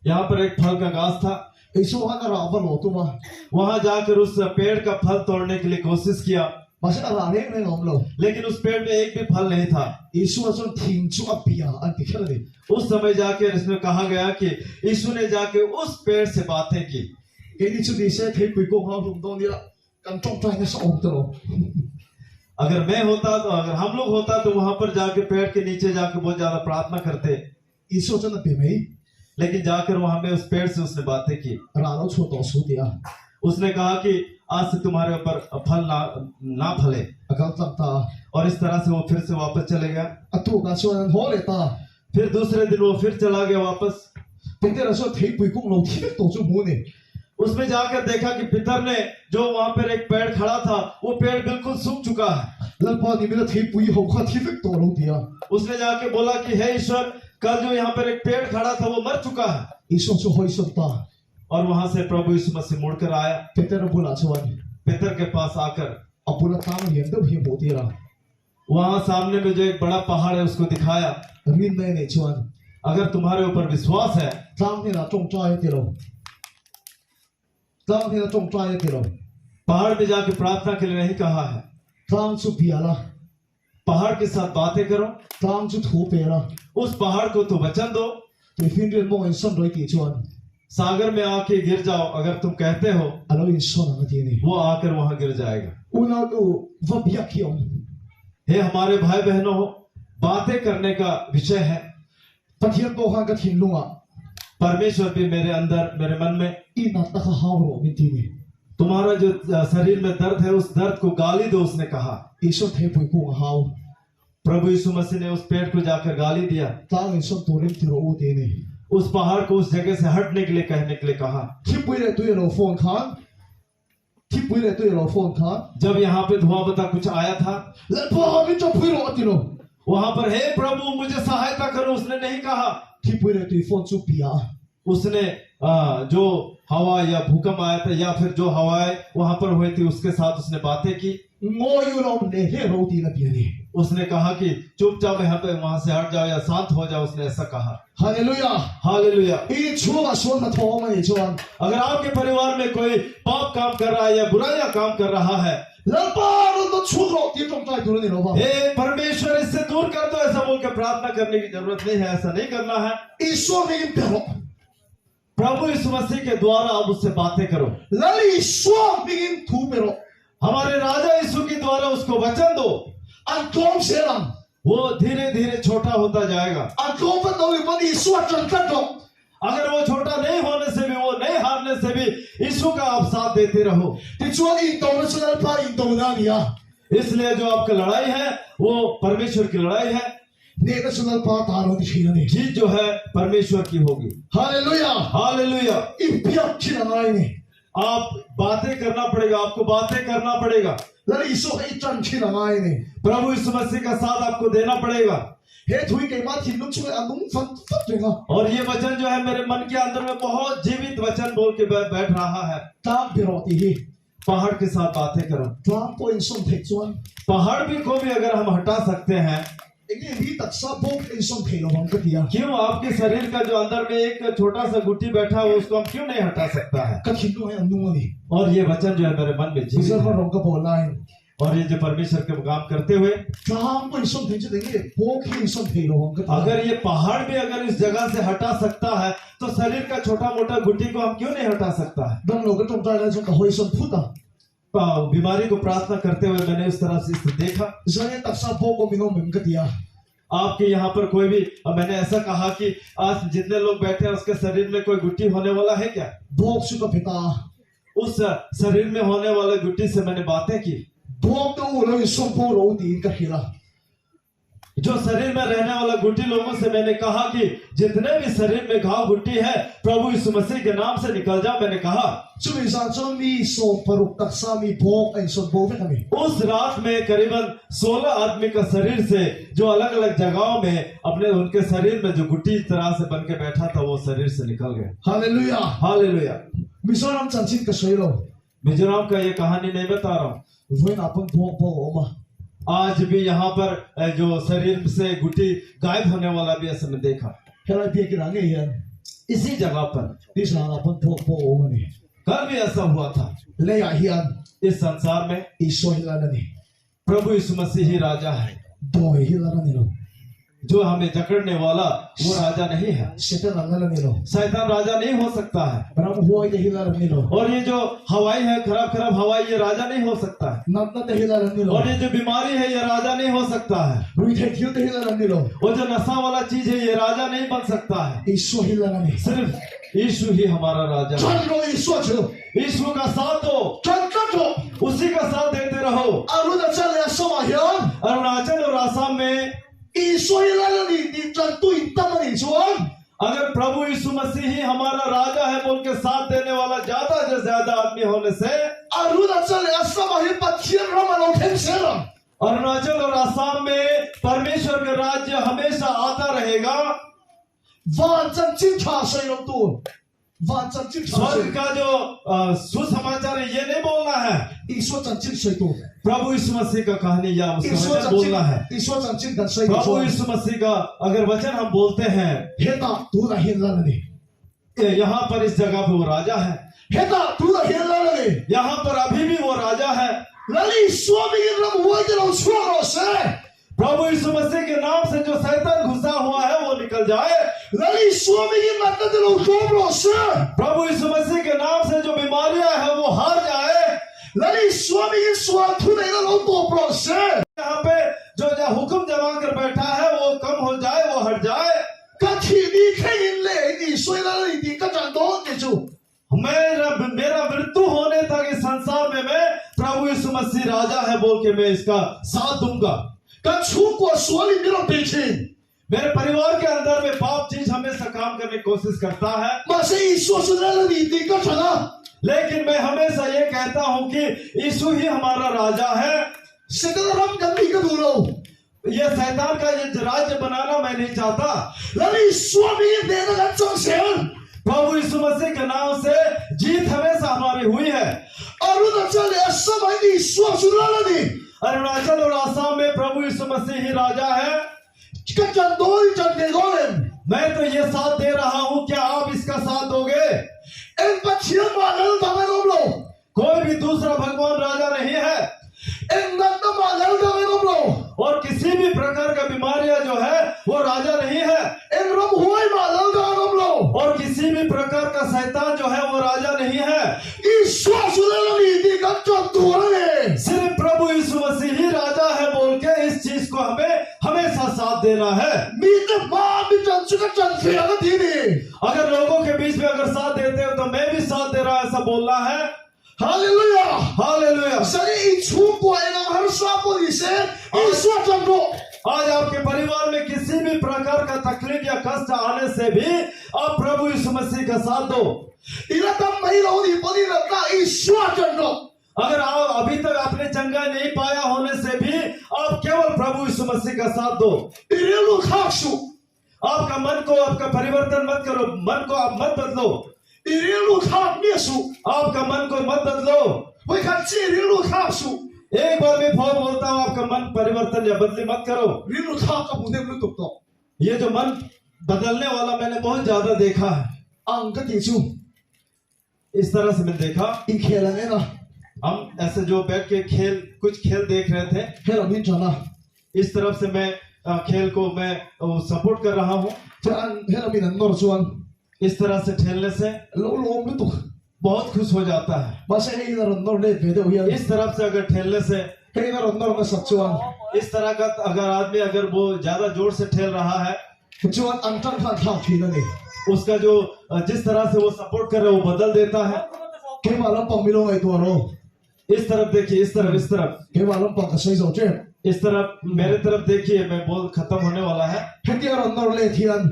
यहाँ पर एक फल का गाछ था। 你说他那老不老多吗？ वहां जाकर उस पेड़ का फल तोड़ने के लिए कोशिश किया, 马上那人那老不老， लेकिन उस पेड़ में एक भी फल नहीं था। 你说说天主啊比啊，按你看了你， उस समय जाकर इसमें कहा गया कि यीशु ने जाके उस पेड़ से बातें की। 给你出你些他背过好很多年了，跟众大那是我的喽。 अगर मैं होता तो, अगर हम लोग होता तो वहां पर जाके पेड़ के नीचे जाके बहुत ज्यादा प्रार्थना करते, 你说真的别没， लेकिन जाकर वहां में उस पेड़ से उसने बातें की। 然后错多数的啊， उसने कहा कि आज से तुम्हारे ऊपर फल ना फले, 啊刚长大， और इस तरह से वो फिर से वापस चले गया। 啊多个说人好来大， फिर दूसरे दिन वो फिर चला गया वापस। 别的人说他背过老天多就没呢， उसमें जाकर देखा कि पितर ने जो वहां पर एक पेड़ खड़ा था, वो पेड़ बिल्कुल सूख चुका है। 那把你们的他背后看天多老的啊， उसने जाके बोला कि हे ईश्वर, कल जो यहाँ पर एक पेड़ खड़ा था वो मर चुका है। 你说说会说大， और वहां से प्रभु यीशु मसीह मुड़कर आया, 别的人不拿出来， पितर के पास आकर 啊不然当年都也没的了， वहां सामने में जो एक बड़ा पहाड़ है उसको दिखाया। 人那那出来， अगर तुम्हारे ऊपर विश्वास है, 当年那种抓一点喽，当年那种抓一点喽， पहाड़ में जाके प्रार्थना के लिए नहीं कहा है, 当就别了， पहाड़ के साथ बातें करो, 当就土别了， उस पहाड़ को तो वचन दो, 对分人梦人生来给出来， सागर में आके गिर जाओ। अगर तुम कहते हो, 啊老人说那个天呢， वो आकर वहां गिर जाएगा। 我那个我比较强， हे हमारे भाई बहनों, बातें करने का विषय है। 把天包含个天龙啊， परमेश्वर भी मेरे अंदर, मेरे मन में, 一拿那个好罗面天呢， तुम्हारा जो शरीर में दर्द है उस दर्द को गाली दो। उसने कहा, 你说他背过好， प्रभु यीशु मसीह ने उस पेड़ को जाकर गाली दिया, 当年说多人天罗的呢， उस पहाड़ को उस जगह से हटने के लिए कहने के लिए कहा। 天背来对老放看，天背来对老放看， जब यहाँ पे धुआं बता कुछ आया था, 那不好面就背了的喽， वहां पर हे प्रभु मुझे सहायता करो, उसने नहीं कहा। 天背来对放就别啊， उसने जो हवा या भूकंप आया था या फिर जो हवाएं वहां पर हुई थी उसके साथ उसने बातें की। 我要老呢黑老的那边呢， उसने कहा कि चुपचाप यहाँ पे वहां से हट जाओ या शांत हो जाओ। उसने ऐसा कहा। 哈利路亚， हालेलुया। 一出把说那头嘛，你说， अगर आपके परिवार में कोई पाप काम कर रहा है या बुराइयां काम कर रहा है, 那把人都出口，你种在多了你老吧， हे परमेश्वर इससे दूर कर दो, ऐसा बोल के प्रार्थना करने की जरूरत नहीं है। ऐसा नहीं करना है। 一说那个别了， प्रभु यीशु मसीह के द्वारा आप उससे बातें करो। 那里说那个土别了， हमारे राजा यीशु के द्वारा उसको वचन दो। 按公些人， वो धीरे धीरे छोटा होता जाएगा। 按公分都有把你说真正懂， अगर वो छोटा नहीं होने से भी, वो नहीं हारने से भी यीशु का आप साथ देते रहो। 你做运动的是那怕运动哪里啊？ इसलिए जो आपका लड़ाई है वो परमेश्वर की लड़ाई है। 那个是那怕打人的去了呢， जीत जो है परमेश्वर की होगी। 哈利路亚， हालेलुया। 一不要去哪里呢？ आप बातें करना पड़ेगा, आपको बातें करना पड़ेगा। 那里说一站去哪里呢？ प्रभु यीशु मसीह का साथ आपको देना पड़ेगा। 嘿，推给马天弄出来，弄分对啊， और ये वचन जो है मेरे मन के अंदर में बहुत जीवित वचन बोल के बैठ रहा है। 当别了的， पहाड़ के साथ बातें करो। 当不人送铁砖， पहाड़ भी को भी अगर हम हटा सकते हैं, 你特色不人送铁了王个的啊， क्यों आपके शरीर का जो अंदर में एक छोटा सा गुट्टी बैठा हो उसको हम क्यों नहीं हटा सकता है। 个天弄还弄你， और ये वचन जो है मेरे मन में 你 जीवित 说不 है। 弄个不来， और ये जो परमेश्वर के काम करते हुए, 当不人送铁就等于不可以送铁了王个的， अगर ये पहाड़ भी अगर इस जगह से हटा सकता है तो शरीर का छोटा मोटा गुट्टी को हम क्यों नहीं हटा सकता है। 当那个种在那种个会送扑的， बीमारी को प्रार्थना करते हुए मैंने उस तरह से इसे देखा। 所以特色不个咪弄明个的啊， आपके यहाँ पर कोई भी, मैंने ऐसा कहा कि आज जितने लोग बैठे हैं उसके शरीर में कोई गुट्टी होने वाला है क्या? 不是个皮大， उस शरीर में होने वाले गुट्टी से मैंने बातें की। 不都我那送不楼的个去了， जो शरीर में रहने वाला गुटी लोगों से मैंने कहा कि जितने भी शरीर में घाव गुटी है प्रभु यीशु मसीह के नाम से निकल जाओ। मैंने कहा จุดสารจนมีส่งปรุกตักสามีโบกไอ้ส่วนโบกไม่ทำไม उस रात में करीबन 16 आदमी का शरीर से जो अलग अलग जगहों में अपने उनके शरीर में जो गुटी इस तरह से बन के बैठा था वो शरीर से निकल गया। ฮาเลลูยา हालेलुया। มิโซรัมจันทร์ชินกับสวยเรา मिजोरम का ये कहानी नहीं बता रहा हूँ। เว้นอาปนโบกโบกออกมา आज भी यहाँ पर जो शरीर से गुटी गायब होने वाला भी ऐसे में देखा। เฮ้ยเพียงกี่หลังเงี้ย इसी जगह पर ที่สางอาปนโบกโบกออกมานี่ कल भी ऐसा हुआ था। เลยอยากเฮียน इस संसार में อีสวยฮิลานันนี่ प्रभु यीशु मसीह ही राजा है। ดอยฮิลานันนี่เรา जो हमें जकड़ने वाला वो राजा नहीं है। เสตนันนันนี่เรา शैतान राजा नहीं हो सकता है। เราหัวจะฮิลานันนี่เรา और ये जो हवाई है खराब खराब हवाई ये राजा नहीं हो सकता है। นัดนัดจะฮิลานันนี่เรา और ये जो बीमारी है ये राजा नहीं हो सकता है। รุยเทคิวจะฮิลานันนี่เรา वो जो नशा वाला चीज है ये राजा नहीं बन सकता है। อีสวยฮิลานันนี่ सिर्फ यीशु ही हमारा राजा จั है। นโรอีสวยเถอะ यीशु का साथ दो, จันจันโถ उसी का साथ देते रहो। อารุณจันเลยสมัยเฮียน अरुणाचल और आसाम में อีสวยฮิลานันนี่ดีจันตุยตั้มมันนี่ชวน अगर प्रभु यीशु मसीह ही हमारा राजा है बोल के साथ देने वाला ज्यादा से ज्यादा आदमी होने से อารุณจันเลยสมัยปัจเจียนเรามาลงเทมเซล अरुणाचल और आसाम में परमेश्वर का राज्य हमेशा आता रहेगा। วานจันจิ้มชาใส่ลงตัววานจันจิ้มชาใส่ स्वर्ग का जो सुसमाचार है ये नहीं बोलना है। อีสวยจันจิ้มใส่ตัว प्रभु यीशु मसीह का कहानी या อี उसका สวย वचन จันจิ้ม बोलना है। อีสวยจันจิ้มกันใส่ตัว प्रभु यीशु मसीह का अगर वचन हम बोलते हैं เฮตาตัวละฮิลานันนี่ यहाँ पर इस जगह पे वो राजा है, เฮตาตัวละฮิลานันนี่ यहाँ पर अभी भी वो राजा है। แล้วนี่สวมีกินเราหัวจะเราชั่วเราเซ่ प्रभु यीशु मसीह के नाम से जो शैतान घुसा हुआ है वो निकल जाए। แล้วนี่สวมีกินมันจะเราโกบเราเซ่ प्रभु यीशु मसीह के नाम से जो बीमारियां हैं वो हार जाए। แล้วนี่สวมีกินสวทุนในเราตัวเราเซ่ यहाँ पे जो हुक्म जमा कर बैठा है वो कम हो जाए, वो हट जाए। ก็ที่นี่แค่ยินเลยนี่สวยแล้วนี่ก็จันโดนจู่ मेरा मृत्यु होने तक इस संसार में मैं प्रभु यीशु मसीह राजा है बोल के मैं इसका साथ दूंगा। ก็ชูกว่าสวนนี่เราเป็นชิน मेरे परिवार के अंदर में पाप चीज हमेशा काम करने की कोशिश करता है, มาเสียอีสวนสุดแล้วนี่ก็ชนะ लेकिन मैं हमेशा ये कहता हूँ कि यीशु ही हमारा राजा है। เสร็จแล้วรับกันนี่ก็ดูเรา ये शैतान का ये राज्य बनाना मैं नहीं चाहता। แล้วนี่สวมีกินเดินกันจังเสียน प्रभु यीशु मसीह के नाम से जीत हमेशा हमारी हुई है। อารุณจันเลยสมัยนี่สวนสุดแล้วนี่ अरुणाचल और आसाम में प्रभु यीशु मसीह ही राजा है। ก็จันโดนจันเกโกเลน मैं तो ये साथ दे रहा हूँ, क्या आप इसका साथ दोगे? เอ็นปัจเจียนมาแล้วทำไมล้มลง कोई भी दूसरा भगवान राजा नहीं है เอ็นนัดมาแล้วทำไมล้มลง और किसी भी प्रकार का बीमारियां जो है वो राजा नहीं है เอ็นรำหวยมาแล้วทำไมล้มลง और किसी भी प्रकार का शैतान जो है वो राजा नहीं है। อีสวนสุดแล้วนี่ก็จันตัวเลย सिर्फ प्रभु यीशु मसीह ही राजा है बोल के इस चीज को हमें हमेशा साथ देना है। มีแต่มามีจันสุดก็จันเสียกันทีนี่ अगर लोगों के बीच में अगर साथ देते हो तो मैं भी साथ दे रहा ऐसा बोलना है। ฮาเลลูยา हालेलुया। สวัสดีอีชูกว่าเองฮัลซาปุริเซอีสวนจันโด आज आपके परिवार में किसी भी प्रकार का तकलीफ या कष्ट आने से भी आप प्रभु यीशु मसीह का साथ दो। อีละทำไมเรานี่ปฏิบัติการอีสวนจันโด अगर आप अभी तक आपने चंगा नहीं पाया होने से भी आप केवल प्रभु यीशु मसीह का साथ दो। อีเรื่องลูกข้าสุ आपका मन को आपका परिवर्तन मत करो, मन को आप मत बदलो। อีเรื่องลูกข้าเมียสุ आपका मन को मत बदलो। ไว้ขัดจีเรื่องลูกข้าสุ एक बार मैं फोन बोलता हूँ, आपका मन परिवर्तन या बदली मत करो। เรื่องลูกข้ากับมุนเดมลูกตกตก ये जो मन बदलने वाला मैंने बहुत ज्यादा देखा है। อังก็ตีชู इस तरह से मैंने देखा। อีเคลันเองนะ हम ऐसे जो बैठ के कुछ खेल देख रहे थे, ให้เรามินจานะ इस तरफ से मैं खेल को मैं सपोर्ट कर रहा हूँ। จะอันให้เรามีนันนอร์ชวน इस तरह से खेलने से เราลมลูกตก बहुत खुश हो जाता है। มาใช่ให้นันนอร์เล่เดี๋ยวเฮีย इस तरफ से अगर ठेलने से ให้นันนอร์มาสักชวน इस तरह का अगर आदमी अगर वो ज्यादा जोर से ठेल रहा है, ชวนอันตั้งข้างข้าวทีนั่นเอง उसका जो जिस तरह से वो सपोर्ट कर रहा है वो बदल देता है। แค่มาล้มปังไม่ลงไอตัวเรา इस तरफ देखिए, इस तरफ แค่มาล้มปังกับใช้โซ่เจ็บ इस तरफ मेरे तरफ देखिए, मैं बोल खत्म होने वाला है। Heti ar andor le thian.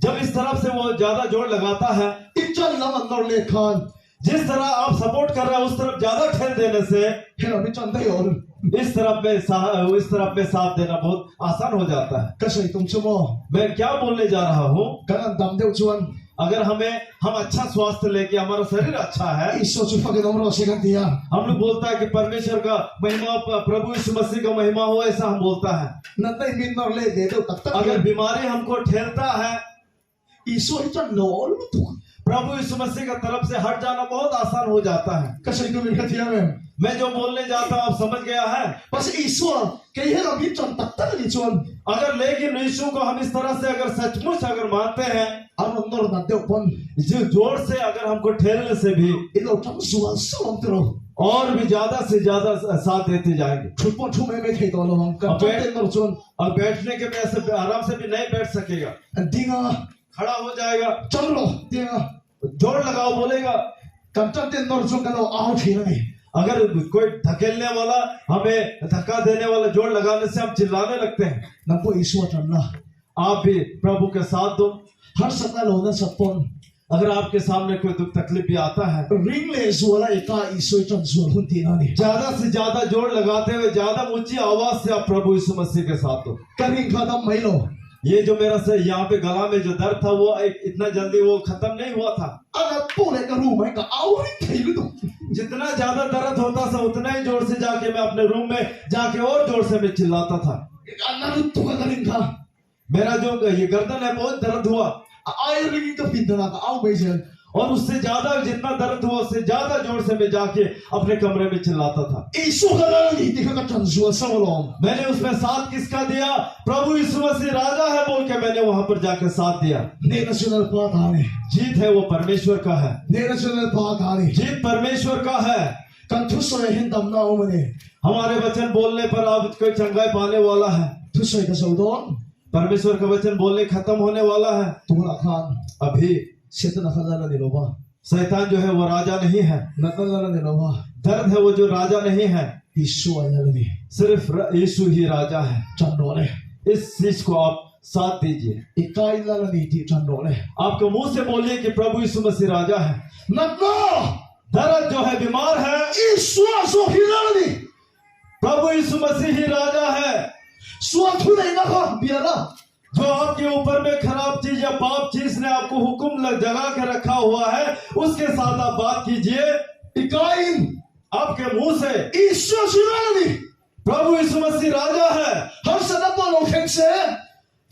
जब इस तरफ से वो ज्यादा जोर लगाता है, Ichan lam andor le khan. जिस तरह आप सपोर्ट कर रहे हैं उस तरफ ज्यादा ठेल देने से Hela mi chan day or. इस तरफ में साथ देना बहुत आसान हो जाता है। Kasay tum chumo. मैं क्या बोलने जा रहा हूँ, Kanan dam deu chuan. अगर हम अच्छा स्वास्थ्य लेके, हमारा शरीर अच्छा है, Iso chu fa ke nomro se kan tia. हम लोग बोलता है कि परमेश्वर का महिमा, प्रभु यीशु मसीह का महिमा हो, ऐसा हम बोलता है। Natay min nor le de deu tak tak. अगर बीमारी हमको ठेलता है, Iso ichan no lu tu. प्रभु यीशु मसीह का तरफ से हट जाना बहुत आसान हो जाता है। Kasay tum mi katia mem. मैं जो बोलने जाता हूँ आप समझ गया है। Pas iso ke hela mi chan tak tak ni chuan. अगर लेकिन यीशु को हम इस तरह से अगर सचमुच अगर मानते हैं, Ar andor na deu pon. जो जोर से अगर हमको ठेलने से भी Ilo cham suan salam tro. और भी ज्यादा से ज्यादा साथ देते जाएंगे। Chupon chu me thei to lo hang kan Abe- ten nor chuan. और बैठने के में ऐसे आराम से भी नहीं बैठ सकेगा, Dinga खड़ा हो जाएगा, cham lo dinga. जोर लगाओ बोलेगा। Kan chan ten nor chuan kan lo aw thina ni. अगर कोई धकेलने वाला, हमें धक्का देने वाला जोर लगाने से हम चिल्लाने लगते हैं। Na po iso chan na. आप भी प्रभु के साथ दो। Har sakna lo na sapon. अगर आपके सामने कोई दुख तकलीफ भी आता है, Ring le zuala ika iso chan zual hun tina ni. ज्यादा से ज्यादा जोर लगाते हुए ज्यादा ऊंची आवाज से आप प्रभु यीशु मसीह के साथ दो। Karing khadam mai lo. ये जो मेरा से यहाँ पे गला में जो दर्द था वो इतना जल्दी वो खत्म नहीं हुआ था। Ana po le ka ru mai ka aw ri thei lu tu. जितना ज्यादा दर्द होता था उतना ही जोर से जाके मैं अपने रूम में जाके और जोर से मैं चिल्लाता था। Ana ru tu ka karing kha. मेरा जो ये गर्दन है बहुत दर्द हुआ, Ay ring ka pindana ka aw mai jan. और उससे ज्यादा जितना दर्द हुआ उससे ज्यादा जोर से मैं जाके अपने कमरे में चिल्लाता था। Iso ka na ni tika ka chan zual samolom. मैंने उसमें साथ किसका दिया? प्रभु यीशु मसीह राजा है बोल के मैंने वहां पर जाकर साथ दिया। Ne national pa ta ni. जीत है वो परमेश्वर का है, Ne national pa ta ni. जीत परमेश्वर का है। Kan thusoy hin dam na o mane. हमारे वचन बोलने पर अब कोई चंगाई पाने वाला है। Thusoy ka saudon. परमेश्वर का वचन बोलने खत्म होने वाला है। Tungla khan. अभी Setan akhala ni lo ba. शैतान जो है वो राजा नहीं है, Nakala ni lo ba. दर्द है वो जो राजा नहीं है, Iso ay ni. सिर्फ यीशु ही राजा है। Chan do le. इस चीज को आप साथ दीजिए। Ikai la ni ti chan do le. आपके मुंह से बोलिए कि प्रभु यीशु मसीह राजा है। Nakno. दर्द जो है, बीमार है, Iso so hilani. प्रभु यीशु मसीह ही राजा है। Suan thu nei na kha biala. जो आपके ऊपर में खराब चीज या पाप चीज ने आपको हुक्म जगा के रखा हुआ है, उसके साथ आप बात कीजिए। Ikain. आपके मुंह से Iso silani. प्रभु यीशु मसीह राजा है। Har sana pa lo khense.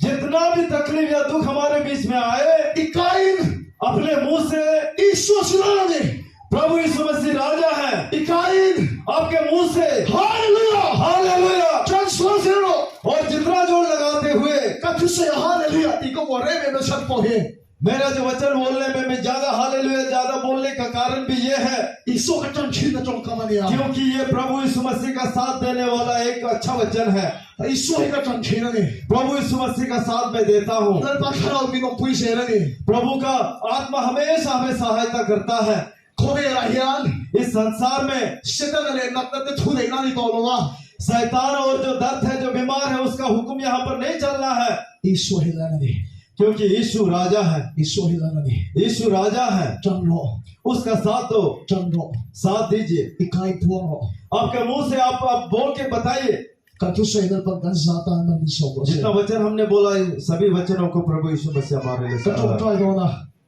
जितना भी तकलीफ या दुख हमारे बीच में आए, Ikain. अपने मुंह से Iso silani. प्रभु यीशु मसीह राजा है। Ikain. आपके मुंह से Hallelujah. Hallelujah, Chan so zero. और जितना जोर लगाते हुए Ka thusoy hallelujah. Iko ko re me chan po he. मेरा जो वचन बोलने में मैं ज्यादा हालेलुया ज्यादा बोलने का कारण भी ये है Iso ka chan chin na chong kamania. क्योंकि ये प्रभु यीशु मसीह का साथ देने वाला एक अच्छा वचन है। Iso hi ka chan chin ni. प्रभु यीशु मसीह का साथ मैं देता हूँ। Dal pa khara mi no pui se ni. प्रभु का आत्मा हमेशा हमें सहायता करता है। Kome ra hian. इस संसार में Setan le nak na te thu nei na ni to lo ba. शैतान और जो दर्द है, जो बीमार है, उसका हुक्म यहाँ पर नहीं चलना है, Iso hilani. क्योंकि यीशु राजा है। Iso hilani. यीशु राजा है, Chan lo. उसका साथ दो, Chan lo. साथ दीजिए। Ikai puang lo. आपके मुंह से आप बोल के बताइए। Ka thusoy dal pa kan zata na ni so. जितना वचन हमने बोला, सभी वचनों को प्रभु यीशु मसीह हमारे लिए Ka chong सहारा है। try do na.